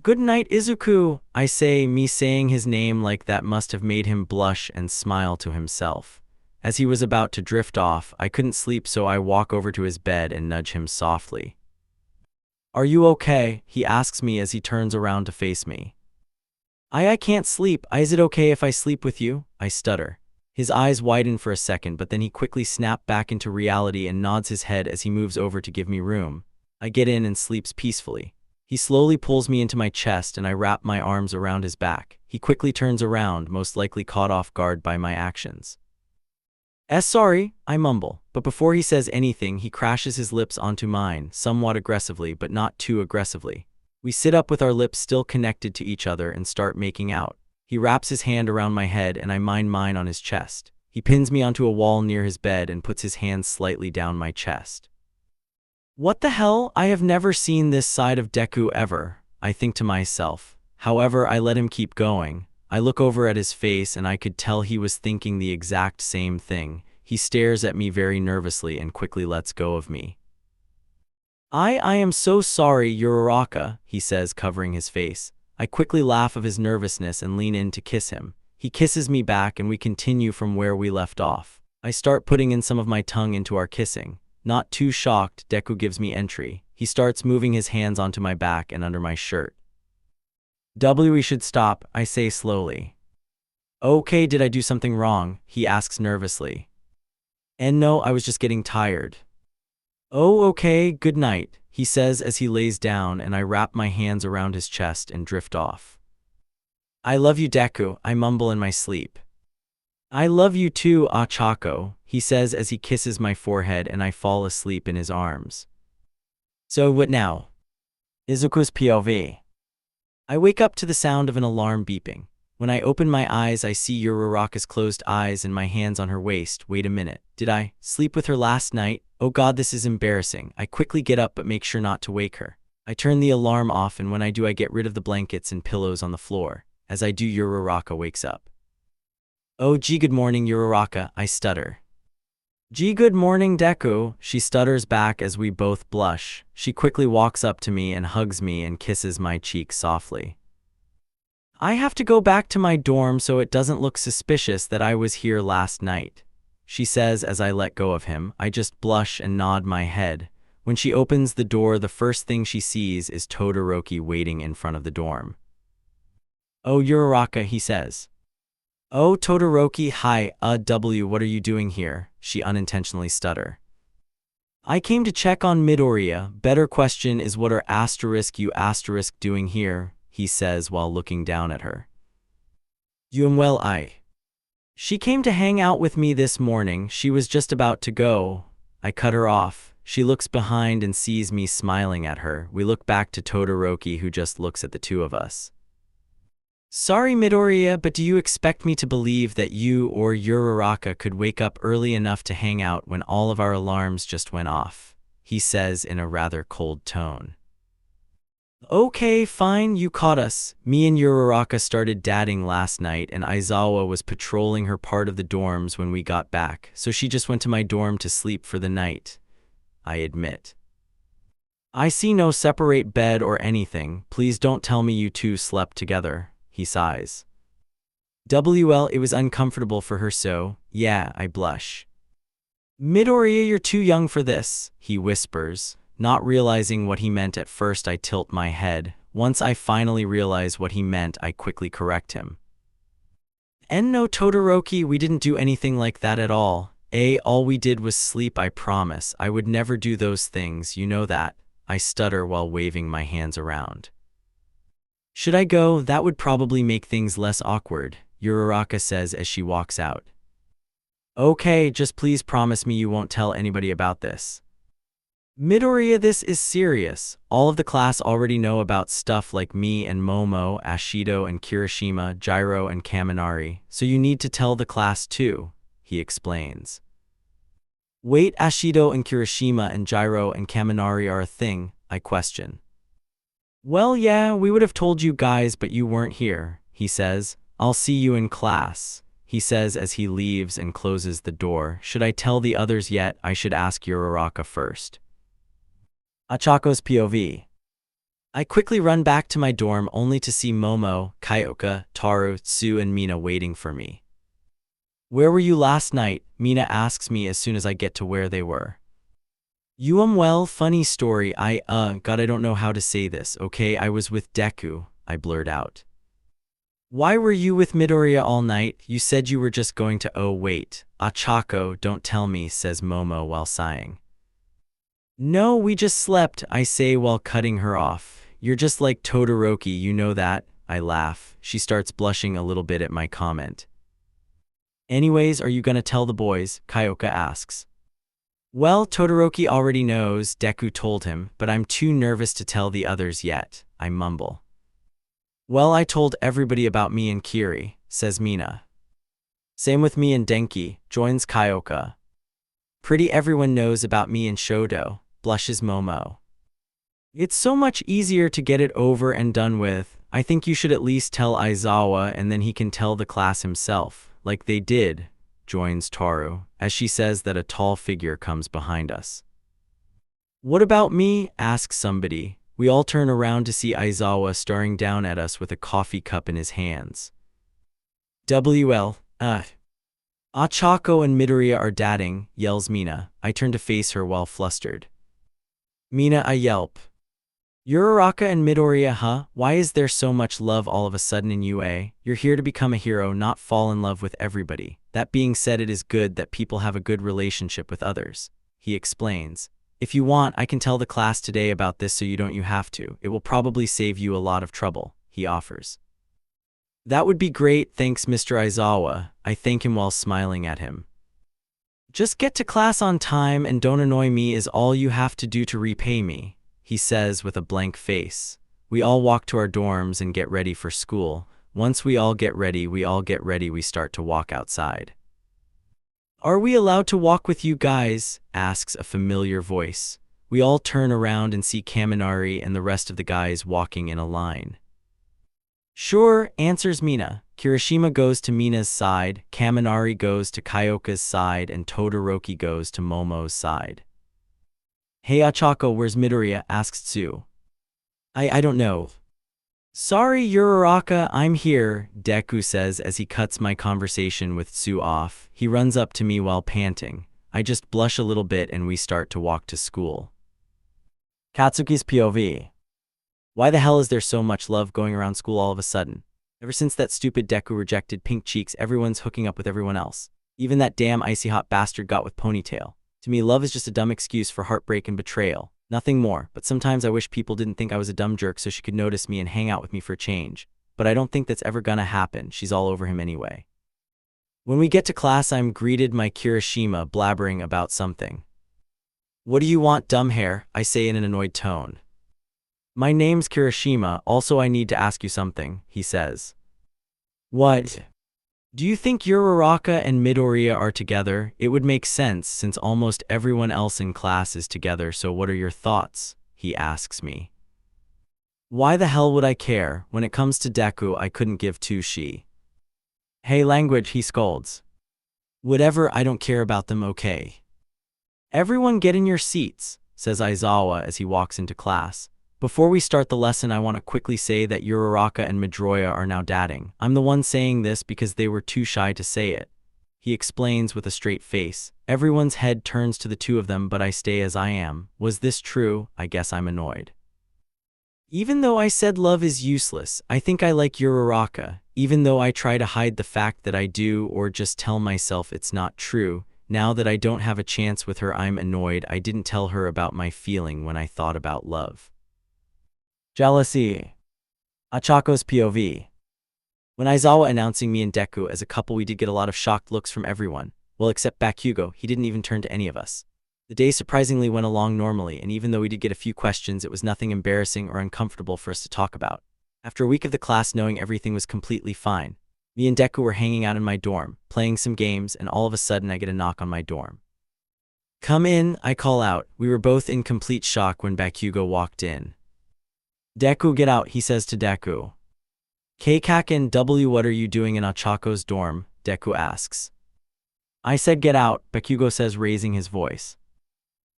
Good night, Izuku, I say. Me saying his name like that must have made him blush and smile to himself. As he was about to drift off, I couldn't sleep, so I walk over to his bed and nudge him softly. Are you okay? He asks me as he turns around to face me. I can't sleep. Is it okay if I sleep with you? I stutter. His eyes widen for a second, but then he quickly snaps back into reality and nods his head as he moves over to give me room. I get in and sleeps peacefully. He slowly pulls me into my chest and I wrap my arms around his back. He quickly turns around, most likely caught off guard by my actions. Sorry, I mumble, but before he says anything, he crashes his lips onto mine, somewhat aggressively but not too aggressively. We sit up with our lips still connected to each other and start making out. He wraps his hand around my head and I mine on his chest. He pins me onto a wall near his bed and puts his hands slightly down my chest. What the hell? I have never seen this side of Deku ever, I think to myself. However, I let him keep going. I look over at his face and I could tell he was thinking the exact same thing. He stares at me very nervously and quickly lets go of me. I am so sorry, IzuOcha, he says, covering his face. I quickly laugh of his nervousness and lean in to kiss him. He kisses me back and we continue from where we left off. I start putting in some of my tongue into our kissing. Not too shocked, Deku gives me entry. He starts moving his hands onto my back and under my shirt. We should stop, I say slowly. Okay, did I do something wrong? He asks nervously. And no, I was just getting tired. Oh, okay, good night, he says as he lays down and I wrap my hands around his chest and drift off. I love you, Deku, I mumble in my sleep. I love you too, Ochako, he says as he kisses my forehead and I fall asleep in his arms. So what now? Izuku's POV. I wake up to the sound of an alarm beeping. When I open my eyes, I see IzuOcha's closed eyes and my hands on her waist. Wait a minute, did I sleep with her last night? Oh god, this is embarrassing. I quickly get up but make sure not to wake her. I turn the alarm off and when I do, I get rid of the blankets and pillows on the floor. As I do, IzuOcha wakes up. Oh gee, good morning, IzuOcha, I stutter. Good morning, Deku, she stutters back as we both blush. She quickly walks up to me and hugs me and kisses my cheek softly. I have to go back to my dorm so it doesn't look suspicious that I was here last night, she says as I let go of him. I just blush and nod my head. When she opens the door, the first thing she sees is Todoroki waiting in front of the dorm. Oh, IzuOcha, he says. Oh, Todoroki, hi, what are you doing here? She unintentionally stutter. I came to check on Midoriya. Better question is what are you doing here, he says while looking down at her. She came to hang out with me this morning. She was just about to go. I cut her off. She looks behind and sees me smiling at her. We look back to Todoroki, who just looks at the two of us. Sorry, Midoriya, but do you expect me to believe that you or IzuOcha could wake up early enough to hang out when all of our alarms just went off? He says in a rather cold tone. Okay, fine, you caught us. Me and IzuOcha started dating last night, and Aizawa was patrolling her part of the dorms when we got back, so she just went to my dorm to sleep for the night, I admit. I see no separate bed or anything. Please don't tell me you two slept together, he sighs. It was uncomfortable for her, so, yeah, I blush. Midoriya, you're too young for this, he whispers. Not realizing what he meant at first, I tilt my head. Once I finally realize what he meant, I quickly correct him. No, Todoroki, we didn't do anything like that at all. All we did was sleep, I promise. I would never do those things, you know that. I stutter while waving my hands around. Should I go? That would probably make things less awkward, IzuOcha says as she walks out. Okay, just please promise me you won't tell anybody about this. Midoriya, this is serious. All of the class already know about stuff like me and Momo, Ashido and Kirishima, Gyro and Kaminari, so you need to tell the class too, he explains. Wait, Ashido and Kirishima and Gyro and Kaminari are a thing, I question. Well, yeah, we would have told you guys, but you weren't here, he says. I'll see you in class, he says as he leaves and closes the door. Should I tell the others yet? I should ask IzuOcha first. Ochako's POV. I quickly run back to my dorm only to see Momo, Kyoka, Taru, Tsu and Mina waiting for me. Where were you last night? Mina asks me as soon as I get to where they were. Well, funny story. I don't know how to say this, okay? I was with Deku, I blurt out. Why were you with Midoriya all night? You said you were just going to. Oh wait, Ochako, don't tell me, says Momo while sighing. No, we just slept, I say while cutting her off. You're just like Todoroki, you know that, I laugh. She starts blushing a little bit at my comment. Anyways, are you gonna tell the boys? Kyoka asks. Well, Todoroki already knows, Deku told him, but I'm too nervous to tell the others yet, I mumble. Well, I told everybody about me and Kiri, says Mina. Same with me and Denki, joins Kyoka. Pretty everyone knows about me and Shoto, blushes Momo. It's so much easier to get it over and done with. I think you should at least tell Aizawa and then he can tell the class himself, like they did, joins Taru, as she says that a tall figure comes behind us. What about me? Asks somebody. We all turn around to see Aizawa staring down at us with a coffee cup in his hands. Ochako and Midoriya are dating, yells Mina. I turn to face her while flustered. Mina, I yelp. IzuOcha and Midoriya, huh? Why is there so much love all of a sudden in UA? You're here to become a hero, not fall in love with everybody. That being said, it is good that people have a good relationship with others, he explains. If you want, I can tell the class today about this so you don't have to. It will probably save you a lot of trouble, he offers. That would be great, thanks Mr. Aizawa, I thank him while smiling at him. Just get to class on time and don't annoy me is all you have to do to repay me, he says with a blank face. We all walk to our dorms and get ready for school. Once we all get ready, we start to walk outside. Are we allowed to walk with you guys? Asks a familiar voice. We all turn around and see Kaminari and the rest of the guys walking in a line. Sure, answers Mina. Kirishima goes to Mina's side, Kaminari goes to Kyoka's side, and Todoroki goes to Momo's side. "Hey Ochako, where's Midoriya?" asks Tsu. I don't know. "Sorry, IzuOcha, I'm here," Deku says as he cuts my conversation with Tsu off. He runs up to me while panting. I just blush a little bit and we start to walk to school. Katsuki's POV. Why the hell is there so much love going around school all of a sudden? Ever since that stupid Deku rejected Pink Cheeks, everyone's hooking up with everyone else. Even that damn icy hot bastard got with Ponytail. To me, love is just a dumb excuse for heartbreak and betrayal. Nothing more, but sometimes I wish people didn't think I was a dumb jerk so she could notice me and hang out with me for a change. But I don't think that's ever gonna happen. She's all over him anyway. When we get to class, I'm greeted by Kirishima blabbering about something. "What do you want, dumb hair?" I say in an annoyed tone. "My name's Kirishima, also I need to ask you something," he says. "What?" "Do you think IzuOcha and Midoriya are together? It would make sense since almost everyone else in class is together, so what are your thoughts?" he asks me. Why the hell would I care? When it comes to Deku, I couldn't give two shits. "Hey language," he scolds. "Whatever, I don't care about them, okay?" "Everyone get in your seats," says Aizawa as he walks into class. Before we start the lesson, I want to quickly say that IzuOcha and Midoriya are now dating. I'm the one saying this because they were too shy to say it. He explains with a straight face. Everyone's head turns to the two of them, but I stay as I am. Was this true? I guess I'm annoyed. Even though I said love is useless, I think I like IzuOcha, even though I try to hide the fact that I do or just tell myself it's not true. Now that I don't have a chance with her, I'm annoyed I didn't tell her about my feeling when I thought about love. Jealousy. Ochako's POV. When Aizawa announcing me and Deku as a couple, we did get a lot of shocked looks from everyone. Well, except Bakugo, he didn't even turn to any of us. The day surprisingly went along normally, and even though we did get a few questions, it was nothing embarrassing or uncomfortable for us to talk about. After a week of the class knowing everything was completely fine, me and Deku were hanging out in my dorm, playing some games, and all of a sudden I get a knock on my dorm. "Come in," I call out. We were both in complete shock when Bakugo walked in. "Deku, get out," he says to Deku. "Kaken W, what are you doing in Ochako's dorm?" Deku asks. "I said get out," Bakugo says, raising his voice.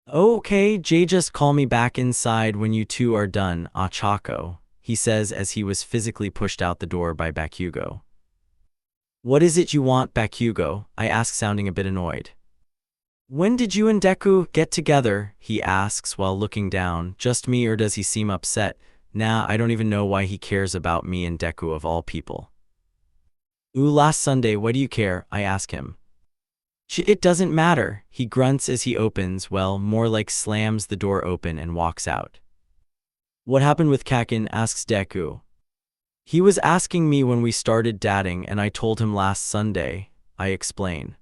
"Okay, Jay, just call me back inside when you two are done, Ochako," he says as he was physically pushed out the door by Bakugo. "What is it you want, Bakugo?" I ask, sounding a bit annoyed. "When did you and Deku get together?" he asks while looking down. Just me, or does he seem upset? Nah, I don't even know why he cares about me and Deku of all people. "Ooh, last Sunday, why do you care?" I ask him. "It doesn't matter," he grunts as he opens, well, more like slams the door open and walks out. "What happened with Kaken?" asks Deku. "He was asking me when we started dating and I told him last Sunday," I explain.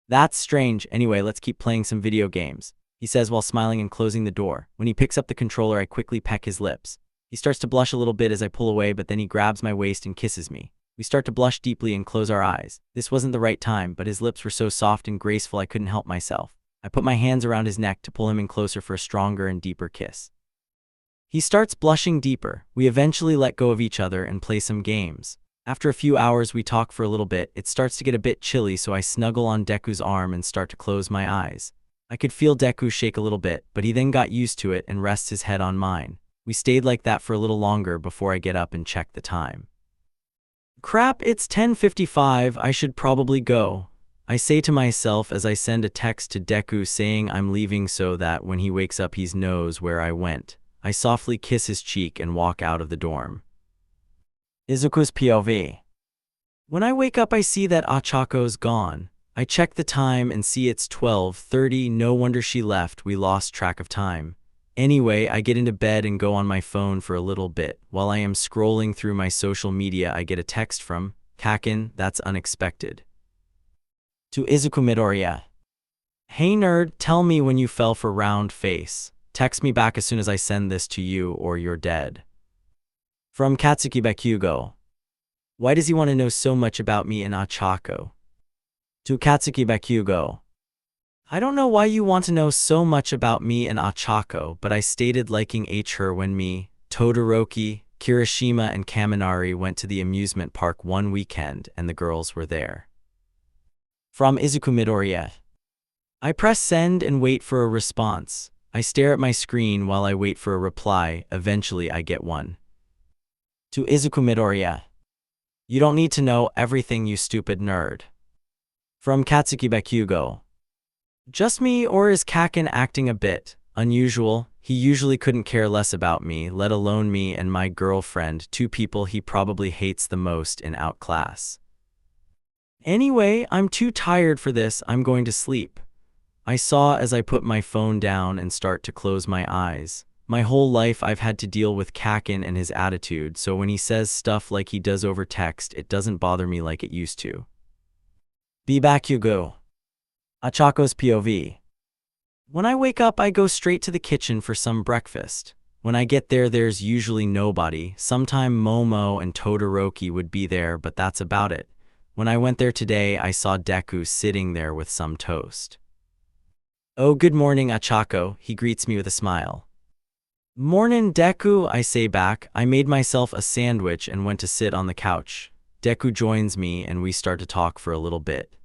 "That's strange. Anyway, let's keep playing some video games," he says while smiling and closing the door. When he picks up the controller, I quickly peck his lips. He starts to blush a little bit as I pull away, but then he grabs my waist and kisses me. We start to blush deeply and close our eyes. This wasn't the right time, but his lips were so soft and graceful I couldn't help myself. I put my hands around his neck to pull him in closer for a stronger and deeper kiss. He starts blushing deeper. We eventually let go of each other and play some games. After a few hours, we talk for a little bit. It starts to get a bit chilly, so I snuggle on Deku's arm and start to close my eyes. I could feel Deku shake a little bit, but he then got used to it and rests his head on mine. We stayed like that for a little longer before I get up and check the time. "Crap, it's 10:55, I should probably go," I say to myself as I send a text to Deku saying I'm leaving so that when he wakes up he knows where I went. I softly kiss his cheek and walk out of the dorm. Izuku's POV. When I wake up, I see that Ochako's gone. I check the time and see it's 12:30. No wonder she left. We lost track of time. Anyway, I get into bed and go on my phone for a little bit. While I am scrolling through my social media, I get a text from Kaken. That's unexpected. To Izuku Midoriya. "Hey nerd, tell me when you fell for round face. Text me back as soon as I send this to you or you're dead." From Katsuki Bakugo. "Why does he want to know so much about me and Ochako?" To Katsuki Bakugo. "I don't know why you want to know so much about me and Ochako, but I stated liking her when me, Todoroki, Kirishima and Kaminari went to the amusement park one weekend and the girls were there. From Izuku Midoriya. I press send and wait for a response. I stare at my screen while I wait for a reply. Eventually I get one. To Izuku Midoriya. You don't need to know everything, you stupid nerd. From Katsuki Bakugo. Just me, or is Kaken acting a bit unusual? He usually couldn't care less about me, let alone me and my girlfriend, two people he probably hates the most in outclass. Anyway, I'm too tired for this, I'm going to sleep. I saw as I put my phone down and start to close my eyes. My whole life I've had to deal with Kaken and his attitude, so when he says stuff like he does over text, it doesn't bother me like it used to. Bakugo. Ochako's POV. When I wake up, I go straight to the kitchen for some breakfast. When I get there, there's usually nobody. Sometime Momo and Todoroki would be there, but that's about it. When I went there today, I saw Deku sitting there with some toast. Oh, good morning, Ochako, he greets me with a smile. Mornin', Deku, I say back. I made myself a sandwich and went to sit on the couch. Deku joins me and we start to talk for a little bit.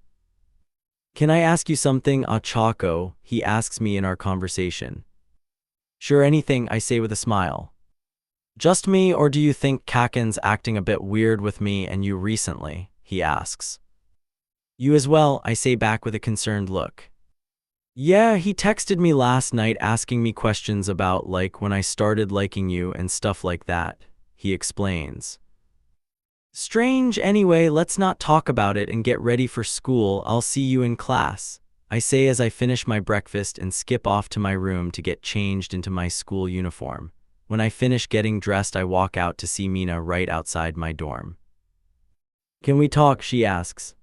Can I ask you something, Ochako? He asks me in our conversation. Sure, anything, I say with a smile. Just me, or do you think Kaken's acting a bit weird with me and you recently? He asks. You as well, I say back with a concerned look. Yeah, he texted me last night asking me questions about like when I started liking you and stuff like that, he explains. Strange. Anyway, let's not talk about it and get ready for school. I'll see you in class, I say as I finish my breakfast and skip off to my room to get changed into my school uniform. When I finish getting dressed, I walk out to see Mina right outside my dorm. Can we talk? She asks.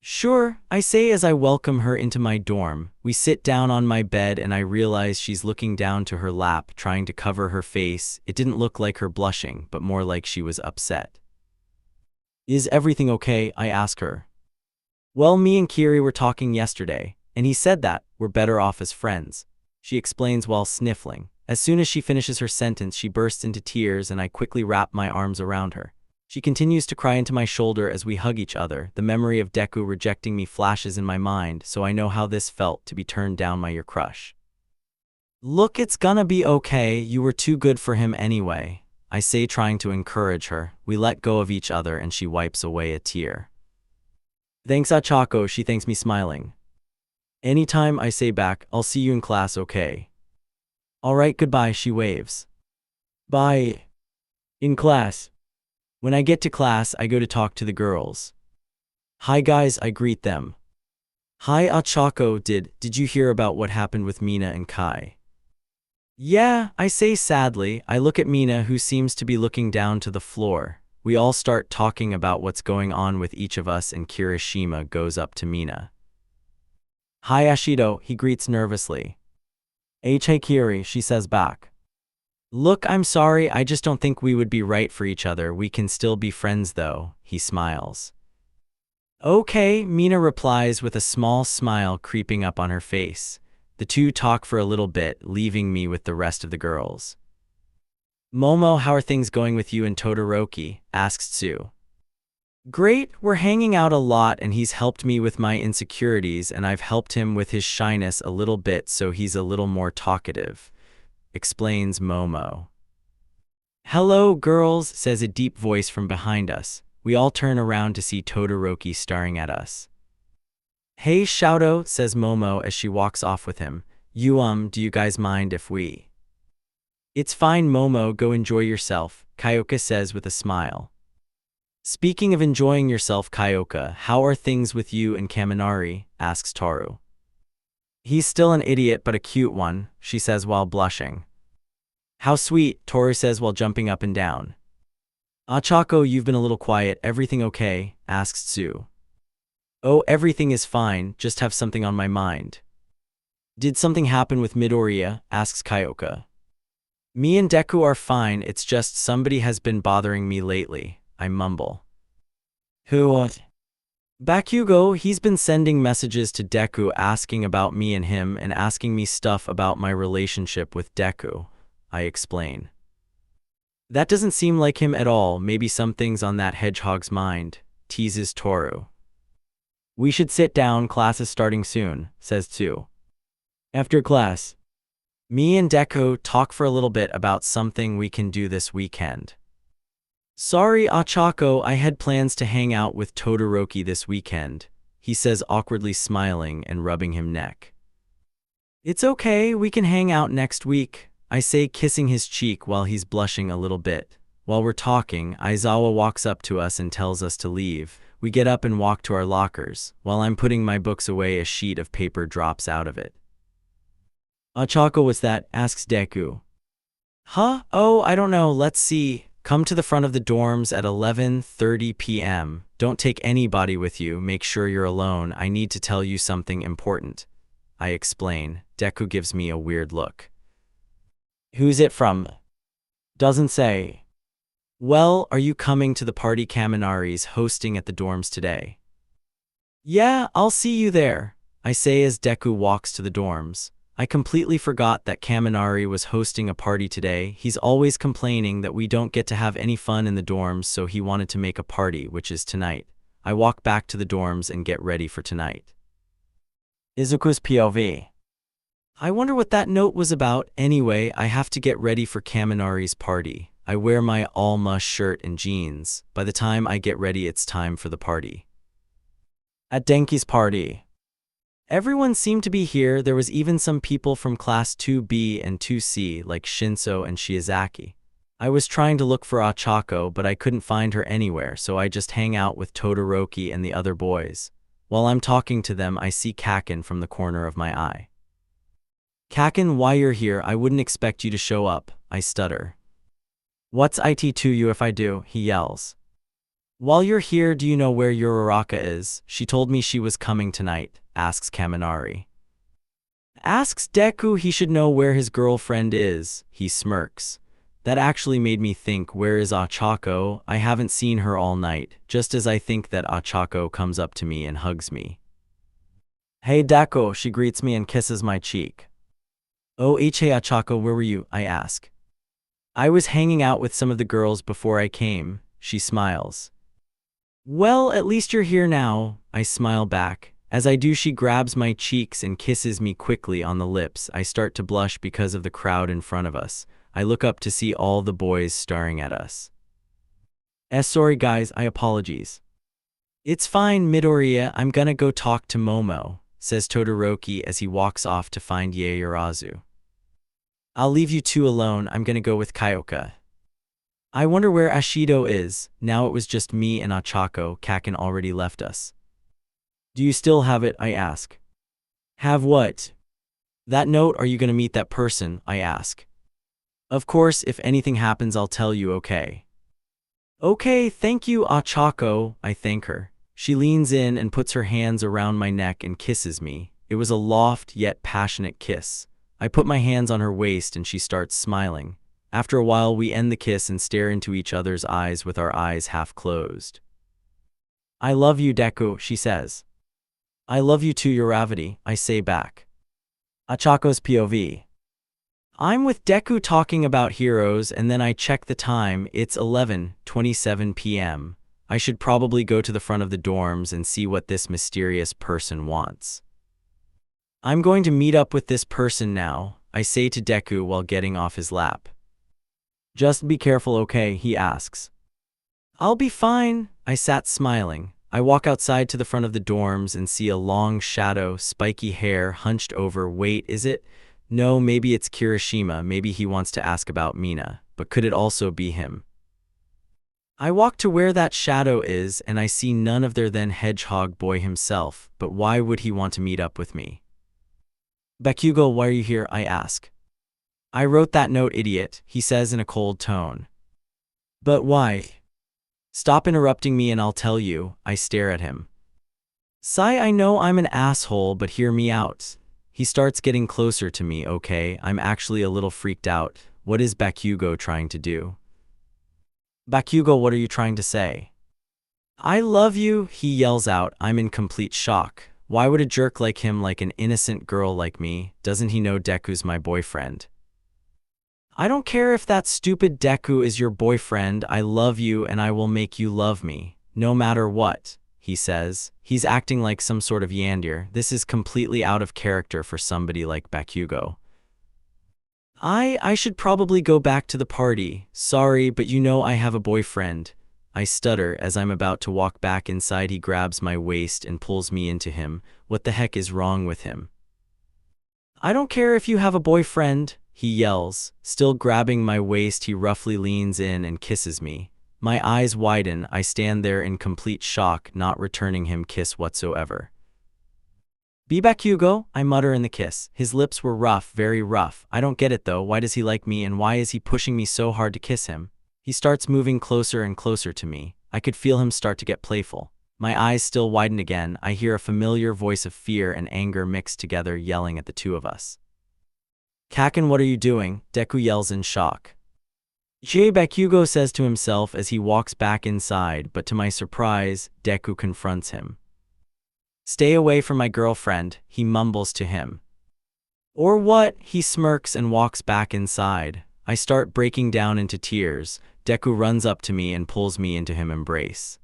Sure, I say as I welcome her into my dorm. We sit down on my bed and I realize she's looking down to her lap, trying to cover her face. It didn't look like her blushing, but more like she was upset. Is everything okay? I ask her. Well, me and Kiri were talking yesterday, and he said that we're better off as friends, she explains while sniffling. As soon as she finishes her sentence, she bursts into tears and I quickly wrap my arms around her. She continues to cry into my shoulder as we hug each other. The memory of Deku rejecting me flashes in my mind, so I know how this felt to be turned down by your crush. Look, it's gonna be okay. You were too good for him anyway, I say, trying to encourage her. We let go of each other and she wipes away a tear. Thanks, Ochako, she thanks me smiling. Anytime, I say back. I'll see you in class, okay? Alright, goodbye, she waves. Bye. In class. When I get to class, I go to talk to the girls. Hi guys, I greet them. Hi Ochako, did you hear about what happened with Mina and Kai? Yeah, I say sadly. I look at Mina, who seems to be looking down to the floor. We all start talking about what's going on with each of us and Kirishima goes up to Mina. Hi Ashido, he greets nervously. Hey Kiri, she says back. Look, I'm sorry, I just don't think we would be right for each other. We can still be friends though, he smiles. Okay, Mina replies with a small smile creeping up on her face. The two talk for a little bit, leaving me with the rest of the girls. Momo, how are things going with you and Todoroki? Asks Tsu. Great, we're hanging out a lot and he's helped me with my insecurities and I've helped him with his shyness a little bit, so he's a little more talkative, explains Momo. Hello girls, says a deep voice from behind us. We all turn around to see Todoroki staring at us. Hey Shouto, says Momo as she walks off with him. Do you guys mind if we? It's fine Momo, go enjoy yourself, Kyoka says with a smile. Speaking of enjoying yourself, Kyoka, how are things with you and Kaminari? Asks Toru. He's still an idiot but a cute one, she says while blushing. How sweet, Toru says while jumping up and down. Ochako, you've been a little quiet, everything okay? Asks Tsu. Oh, everything is fine, just have something on my mind. Did something happen with Midoriya? Asks Kyoka. Me and Deku are fine, it's just somebody has been bothering me lately, I mumble. Who? Bakugo, he's been sending messages to Deku asking about me and him and asking me stuff about my relationship with Deku, I explain. That doesn't seem like him at all. Maybe something's on that hedgehog's mind, teases Toru. We should sit down, class is starting soon, says Tsu. After class, me and Deku talk for a little bit about something we can do this weekend. Sorry, Ochako, I had plans to hang out with Todoroki this weekend, he says, awkwardly smiling and rubbing him neck. It's okay, we can hang out next week, I say, kissing his cheek while he's blushing a little bit. While we're talking, Aizawa walks up to us and tells us to leave. We get up and walk to our lockers. While I'm putting my books away, a sheet of paper drops out of it. Ochako, what's that? Asks Deku. Huh? Oh, I don't know, let's see. Come to the front of the dorms at 11:30 p.m. Don't take anybody with you, make sure you're alone. I need to tell you something important. I explain. Deku gives me a weird look. Who's it from? Doesn't say. Well, are you coming to the party Kaminari's hosting at the dorms today? Yeah, I'll see you there, I say as Deku walks to the dorms. I completely forgot that Kaminari was hosting a party today. He's always complaining that we don't get to have any fun in the dorms, so he wanted to make a party, which is tonight. I walk back to the dorms and get ready for tonight. Izuku's POV. I wonder what that note was about. Anyway, I have to get ready for Kaminari's party. I wear my all-mush shirt and jeans. By the time I get ready, it's time for the party. At Denki's party. Everyone seemed to be here. There was even some people from class 2B and 2C like Shinso and Shiozaki. I was trying to look for Ochako, but I couldn't find her anywhere, so I just hang out with Todoroki and the other boys. While I'm talking to them, I see Kakin from the corner of my eye. Kakin, why you're here? I wouldn't expect you to show up, I stutter. What's it to you if I do? He yells. While you're here, do you know where IzuOcha is? She told me she was coming tonight, asks Kaminari. Asks Deku he should know where his girlfriend is. He smirks. That actually made me think, where is Ochako? I haven't seen her all night, just as I think that Ochako comes up to me and hugs me. Hey Deku, she greets me and kisses my cheek. Oh hey Ochako, where were you? I ask. I was hanging out with some of the girls before I came, she smiles. Well, at least you're here now, I smile back. As I do, she grabs my cheeks and kisses me quickly on the lips. I start to blush because of the crowd in front of us. I look up to see all the boys staring at us. Sorry guys, I apologize. It's fine, Midoriya, I'm gonna go talk to Momo, says Todoroki as he walks off to find Yaoyorozu. I'll leave you two alone, I'm gonna go with Kyoka. I wonder where Ashido is. Now it was just me and Ochako. Kakin already left us. Do you still have it? I ask. Have what? That note. Are you gonna meet that person? I ask. Of course, if anything happens I'll tell you, okay? Okay, thank you, Ochako, I thank her. She leans in and puts her hands around my neck and kisses me. It was a soft yet passionate kiss. I put my hands on her waist and she starts smiling. After a while we end the kiss and stare into each other's eyes with our eyes half closed. I love you, Deku, she says. I love you too, Uravity, I say back. Ochako's POV. I'm with Deku talking about heroes and then I check the time. It's 11:27 p.m. I should probably go to the front of the dorms and see what this mysterious person wants. I'm going to meet up with this person now, I say to Deku while getting off his lap. Just be careful, okay? He asks. I'll be fine, I sat smiling. I walk outside to the front of the dorms and see a long shadow, spiky hair, hunched over. Wait, is it? No, maybe it's Kirishima. Maybe he wants to ask about Mina, but could it also be him? I walk to where that shadow is and I see none other than Hedgehog Boy himself, but why would he want to meet up with me? Bakugo, why are you here? I ask. I wrote that note, idiot, he says in a cold tone. But why? Stop interrupting me and I'll tell you, I stare at him. Sigh, I know I'm an asshole, but hear me out. He starts getting closer to me, okay? I'm actually a little freaked out. What is Bakugo trying to do? Bakugo, what are you trying to say? I love you, he yells out. I'm in complete shock. Why would a jerk like him like an innocent girl like me? Doesn't he know Deku's my boyfriend? I don't care if that stupid Deku is your boyfriend, I love you and I will make you love me, no matter what, he says. He's acting like some sort of yandere. This is completely out of character for somebody like Bakugo. I should probably go back to the party. Sorry, but you know I have a boyfriend. I stutter as I'm about to walk back inside. He grabs my waist and pulls me into him. What the heck is wrong with him? I don't care if you have a boyfriend, he yells. Still grabbing my waist, he roughly leans in and kisses me. My eyes widen. I stand there in complete shock, not returning him kiss whatsoever. Be Bakugo, I mutter in the kiss. His lips were rough, very rough. I don't get it though. Why does he like me and why is he pushing me so hard to kiss him? He starts moving closer and closer to me. I could feel him start to get playful. My eyes still widen again. I hear a familiar voice of fear and anger mixed together yelling at the two of us. Kaken, what are you doing? Deku yells in shock. Bakugo says to himself as he walks back inside, but to my surprise, Deku confronts him. Stay away from my girlfriend, he mumbles to him. Or what? He smirks and walks back inside. I start breaking down into tears. Deku runs up to me and pulls me into his embrace.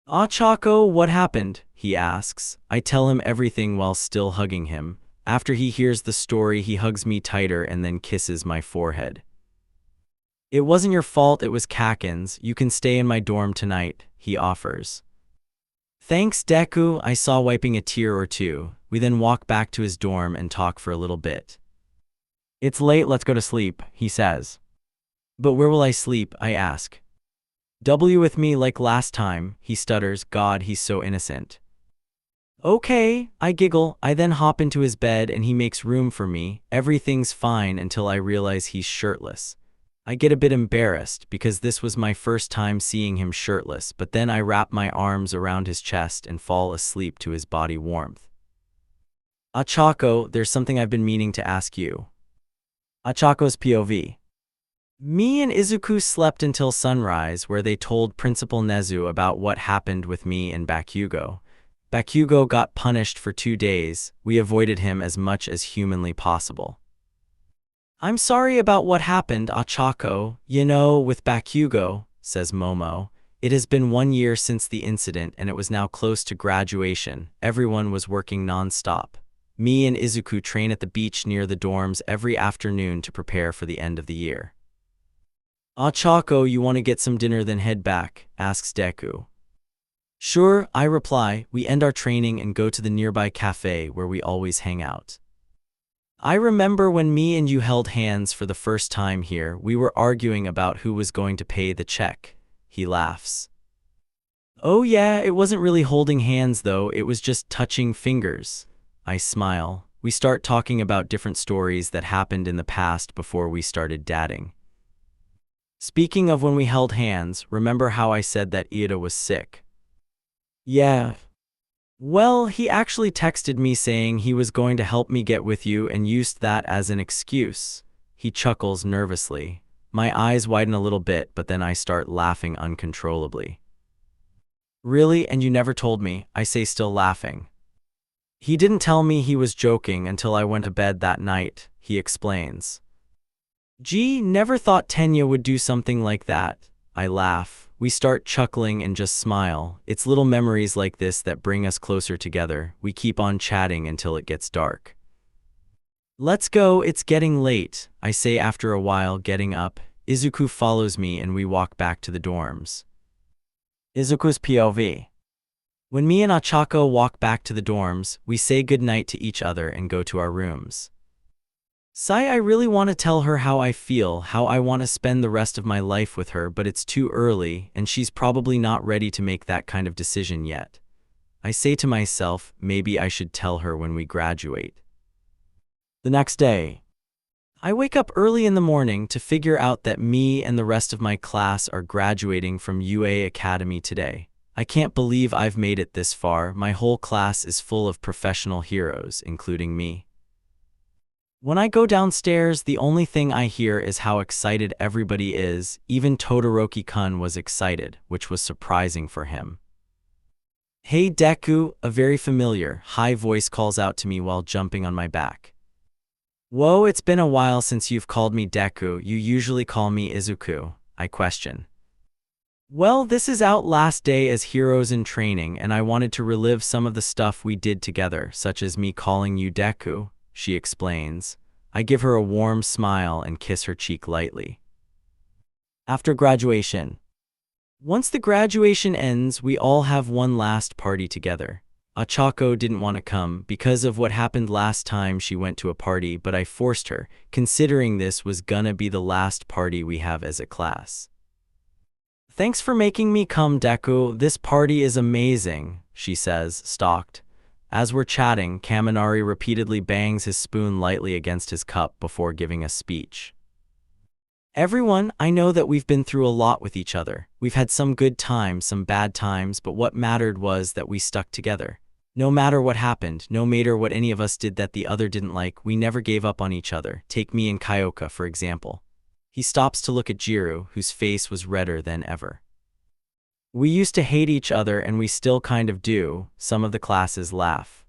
Ochako, what happened? He asks. I tell him everything while still hugging him. After he hears the story, he hugs me tighter and then kisses my forehead. It wasn't your fault, it was Kaken's. You can stay in my dorm tonight, he offers. Thanks, Deku, I saw, wiping a tear or two. We then walk back to his dorm and talk for a little bit. It's late, let's go to sleep, he says. But where will I sleep? I ask. With me like last time, he stutters. God, he's so innocent. Okay, I giggle. I then hop into his bed and he makes room for me. Everything's fine until I realize he's shirtless. I get a bit embarrassed because this was my first time seeing him shirtless, but then I wrap my arms around his chest and fall asleep to his body warmth. Ochako, there's something I've been meaning to ask you. Ochako's POV. Me and Izuku slept until sunrise, where they told Principal Nezu about what happened with me and Bakugo. Bakugo got punished for 2 days. We avoided him as much as humanly possible. I'm sorry about what happened, Ochako. You know, with Bakugo, says Momo. It has been 1 year since the incident and it was now close to graduation. Everyone was working non-stop. Me and Izuku train at the beach near the dorms every afternoon to prepare for the end of the year. Ochako, you want to get some dinner then head back? Asks Deku. Sure, I reply. We end our training and go to the nearby cafe where we always hang out. I remember when me and you held hands for the first time here, we were arguing about who was going to pay the check. He laughs. Oh yeah, it wasn't really holding hands though, it was just touching fingers. I smile. We start talking about different stories that happened in the past before we started dating. Speaking of when we held hands, remember how I said that Ida was sick? Yeah. Well, he actually texted me saying he was going to help me get with you and used that as an excuse. He chuckles nervously. My eyes widen a little bit, but then I start laughing uncontrollably. Really? And you never told me? I say, still laughing. He didn't tell me he was joking until I went to bed that night, he explains. Gee, never thought Tenya would do something like that. I laugh. We start chuckling and just smile. It's little memories like this that bring us closer together. We keep on chatting until it gets dark. Let's go, it's getting late, I say after a while, getting up. Izuku follows me and we walk back to the dorms. Izuku's POV. When me and Ochako walk back to the dorms, we say goodnight to each other and go to our rooms. I really want to tell her how I feel, how I want to spend the rest of my life with her, but it's too early, and she's probably not ready to make that kind of decision yet. I say to myself, maybe I should tell her when we graduate. The next day, I wake up early in the morning to figure out that me and the rest of my class are graduating from UA Academy today. I can't believe I've made it this far. My whole class is full of professional heroes, including me. When I go downstairs, the only thing I hear is how excited everybody is. Even Todoroki-kun was excited, which was surprising for him. Hey Deku, a very familiar, high voice calls out to me while jumping on my back. Whoa, it's been a while since you've called me Deku. You usually call me Izuku, I question. Well, this is our last day as heroes in training, and I wanted to relive some of the stuff we did together, such as me calling you Deku, she explains. I give her a warm smile and kiss her cheek lightly. After graduation. Once the graduation ends, we all have one last party together. Ochako didn't want to come because of what happened last time she went to a party, but I forced her, considering this was gonna be the last party we have as a class. Thanks for making me come, Deku. This party is amazing, she says, stalked. As we're chatting, Kaminari repeatedly bangs his spoon lightly against his cup before giving a speech. Everyone, I know that we've been through a lot with each other. We've had some good times, some bad times, but what mattered was that we stuck together. No matter what happened, no matter what any of us did that the other didn't like, we never gave up on each other. Take me and Kyoka, for example. He stops to look at Jiru, whose face was redder than ever. We used to hate each other and we still kind of do, some of the classes laugh.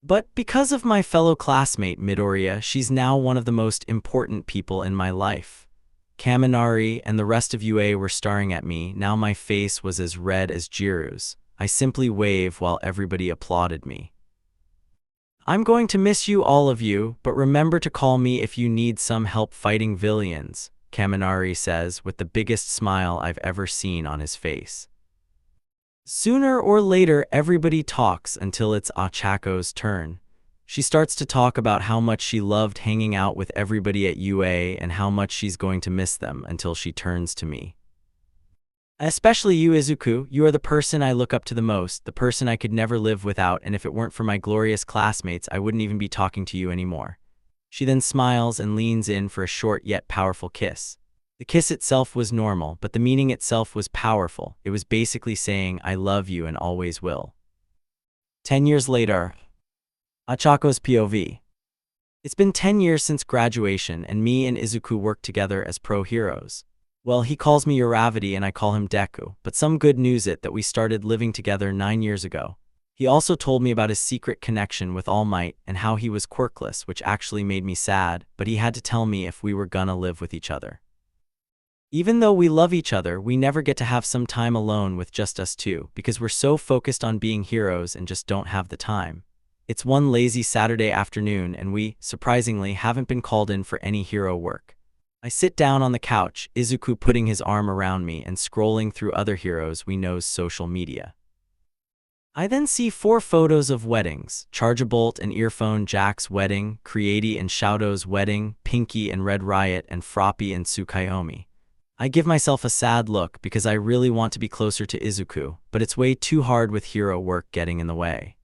But because of my fellow classmate Midoriya, she's now one of the most important people in my life. Kaminari and the rest of UA were staring at me. Now my face was as red as Jiru's. I simply waved while everybody applauded me. I'm going to miss you, all of you, but remember to call me if you need some help fighting villains, Kaminari says with the biggest smile I've ever seen on his face. Sooner or later, everybody talks until it's Ochako's turn. She starts to talk about how much she loved hanging out with everybody at UA and how much she's going to miss them until she turns to me. Especially you, Izuku. You are the person I look up to the most, the person I could never live without, and if it weren't for my glorious classmates, I wouldn't even be talking to you anymore. She then smiles and leans in for a short yet powerful kiss. The kiss itself was normal, but the meaning itself was powerful. It was basically saying, I love you and always will. 10 years later. Ochako's POV. It's been 10 years since graduation, and me and Izuku worked together as pro heroes. Well, he calls me Uravity and I call him Deku, but some good news it that we started living together 9 years ago. He also told me about his secret connection with All Might and how he was quirkless, which actually made me sad, but he had to tell me if we were gonna live with each other. Even though we love each other, we never get to have some time alone with just us two, because we're so focused on being heroes and just don't have the time. It's one lazy Saturday afternoon and we, surprisingly, haven't been called in for any hero work. I sit down on the couch, Izuku putting his arm around me and scrolling through other heroes we know's social media. I then see 4 photos of weddings: Chargabolt and Earphone Jack's wedding, Creati and Shouto's wedding, Pinky and Red Riot, and Froppy and Tsukayomi. I give myself a sad look because I really want to be closer to Izuku, but it's way too hard with hero work getting in the way.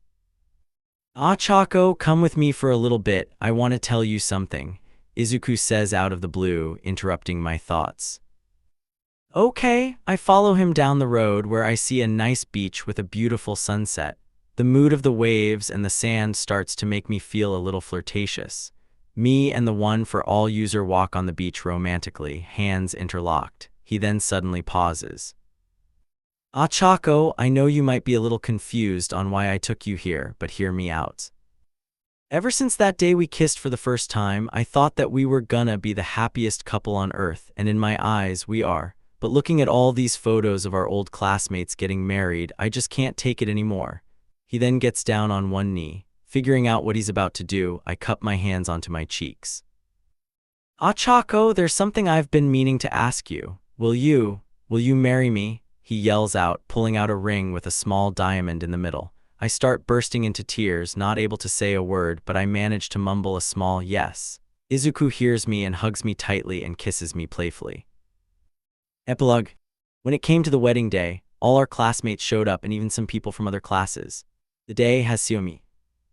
Ochako, come with me for a little bit, I want to tell you something, Izuku says out of the blue, interrupting my thoughts. Okay, I follow him down the road where I see a nice beach with a beautiful sunset. The mood of the waves and the sand starts to make me feel a little flirtatious. Me and the one for all user walk on the beach romantically, hands interlocked. He then suddenly pauses. Ochako, I know you might be a little confused on why I took you here, but hear me out. Ever since that day we kissed for the first time, I thought that we were gonna be the happiest couple on earth, and in my eyes, we are. But looking at all these photos of our old classmates getting married, I just can't take it anymore. He then gets down on one knee. Figuring out what he's about to do, I cup my hands onto my cheeks. Ochako, there's something I've been meaning to ask you. Will you marry me? He yells out, pulling out a ring with a small diamond in the middle. I start bursting into tears, not able to say a word, but I manage to mumble a small yes. Izuku hears me and hugs me tightly and kisses me playfully. Epilogue. When it came to the wedding day, all our classmates showed up and even some people from other classes. The day has Siomi.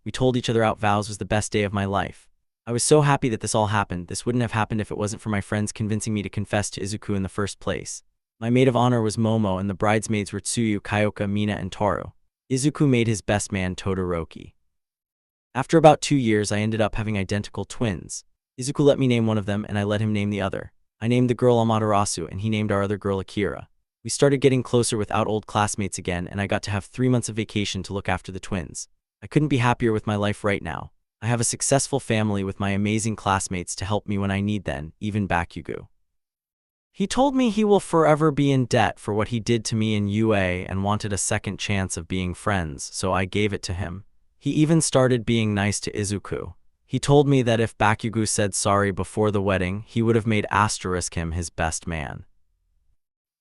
We told each other out vows was the best day of my life. I was so happy that this all happened. This wouldn't have happened if it wasn't for my friends convincing me to confess to Izuku in the first place. My maid of honor was Momo and the bridesmaids were Tsuyu, Kyoka, Mina, and Toru. Izuku made his best man Todoroki. After about 2 years, I ended up having identical twins. Izuku let me name one of them and I let him name the other. I named the girl Amaterasu and he named our other girl Akira. We started getting closer without old classmates again and I got to have 3 months of vacation to look after the twins. I couldn't be happier with my life right now. I have a successful family with my amazing classmates to help me when I need them, even Bakugo. He told me he will forever be in debt for what he did to me in UA and wanted a second chance of being friends, so I gave it to him. He even started being nice to IzuOcha. He told me that if Bakugo said sorry before the wedding, he would have made him his best man.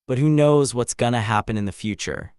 But who knows what's gonna happen in the future?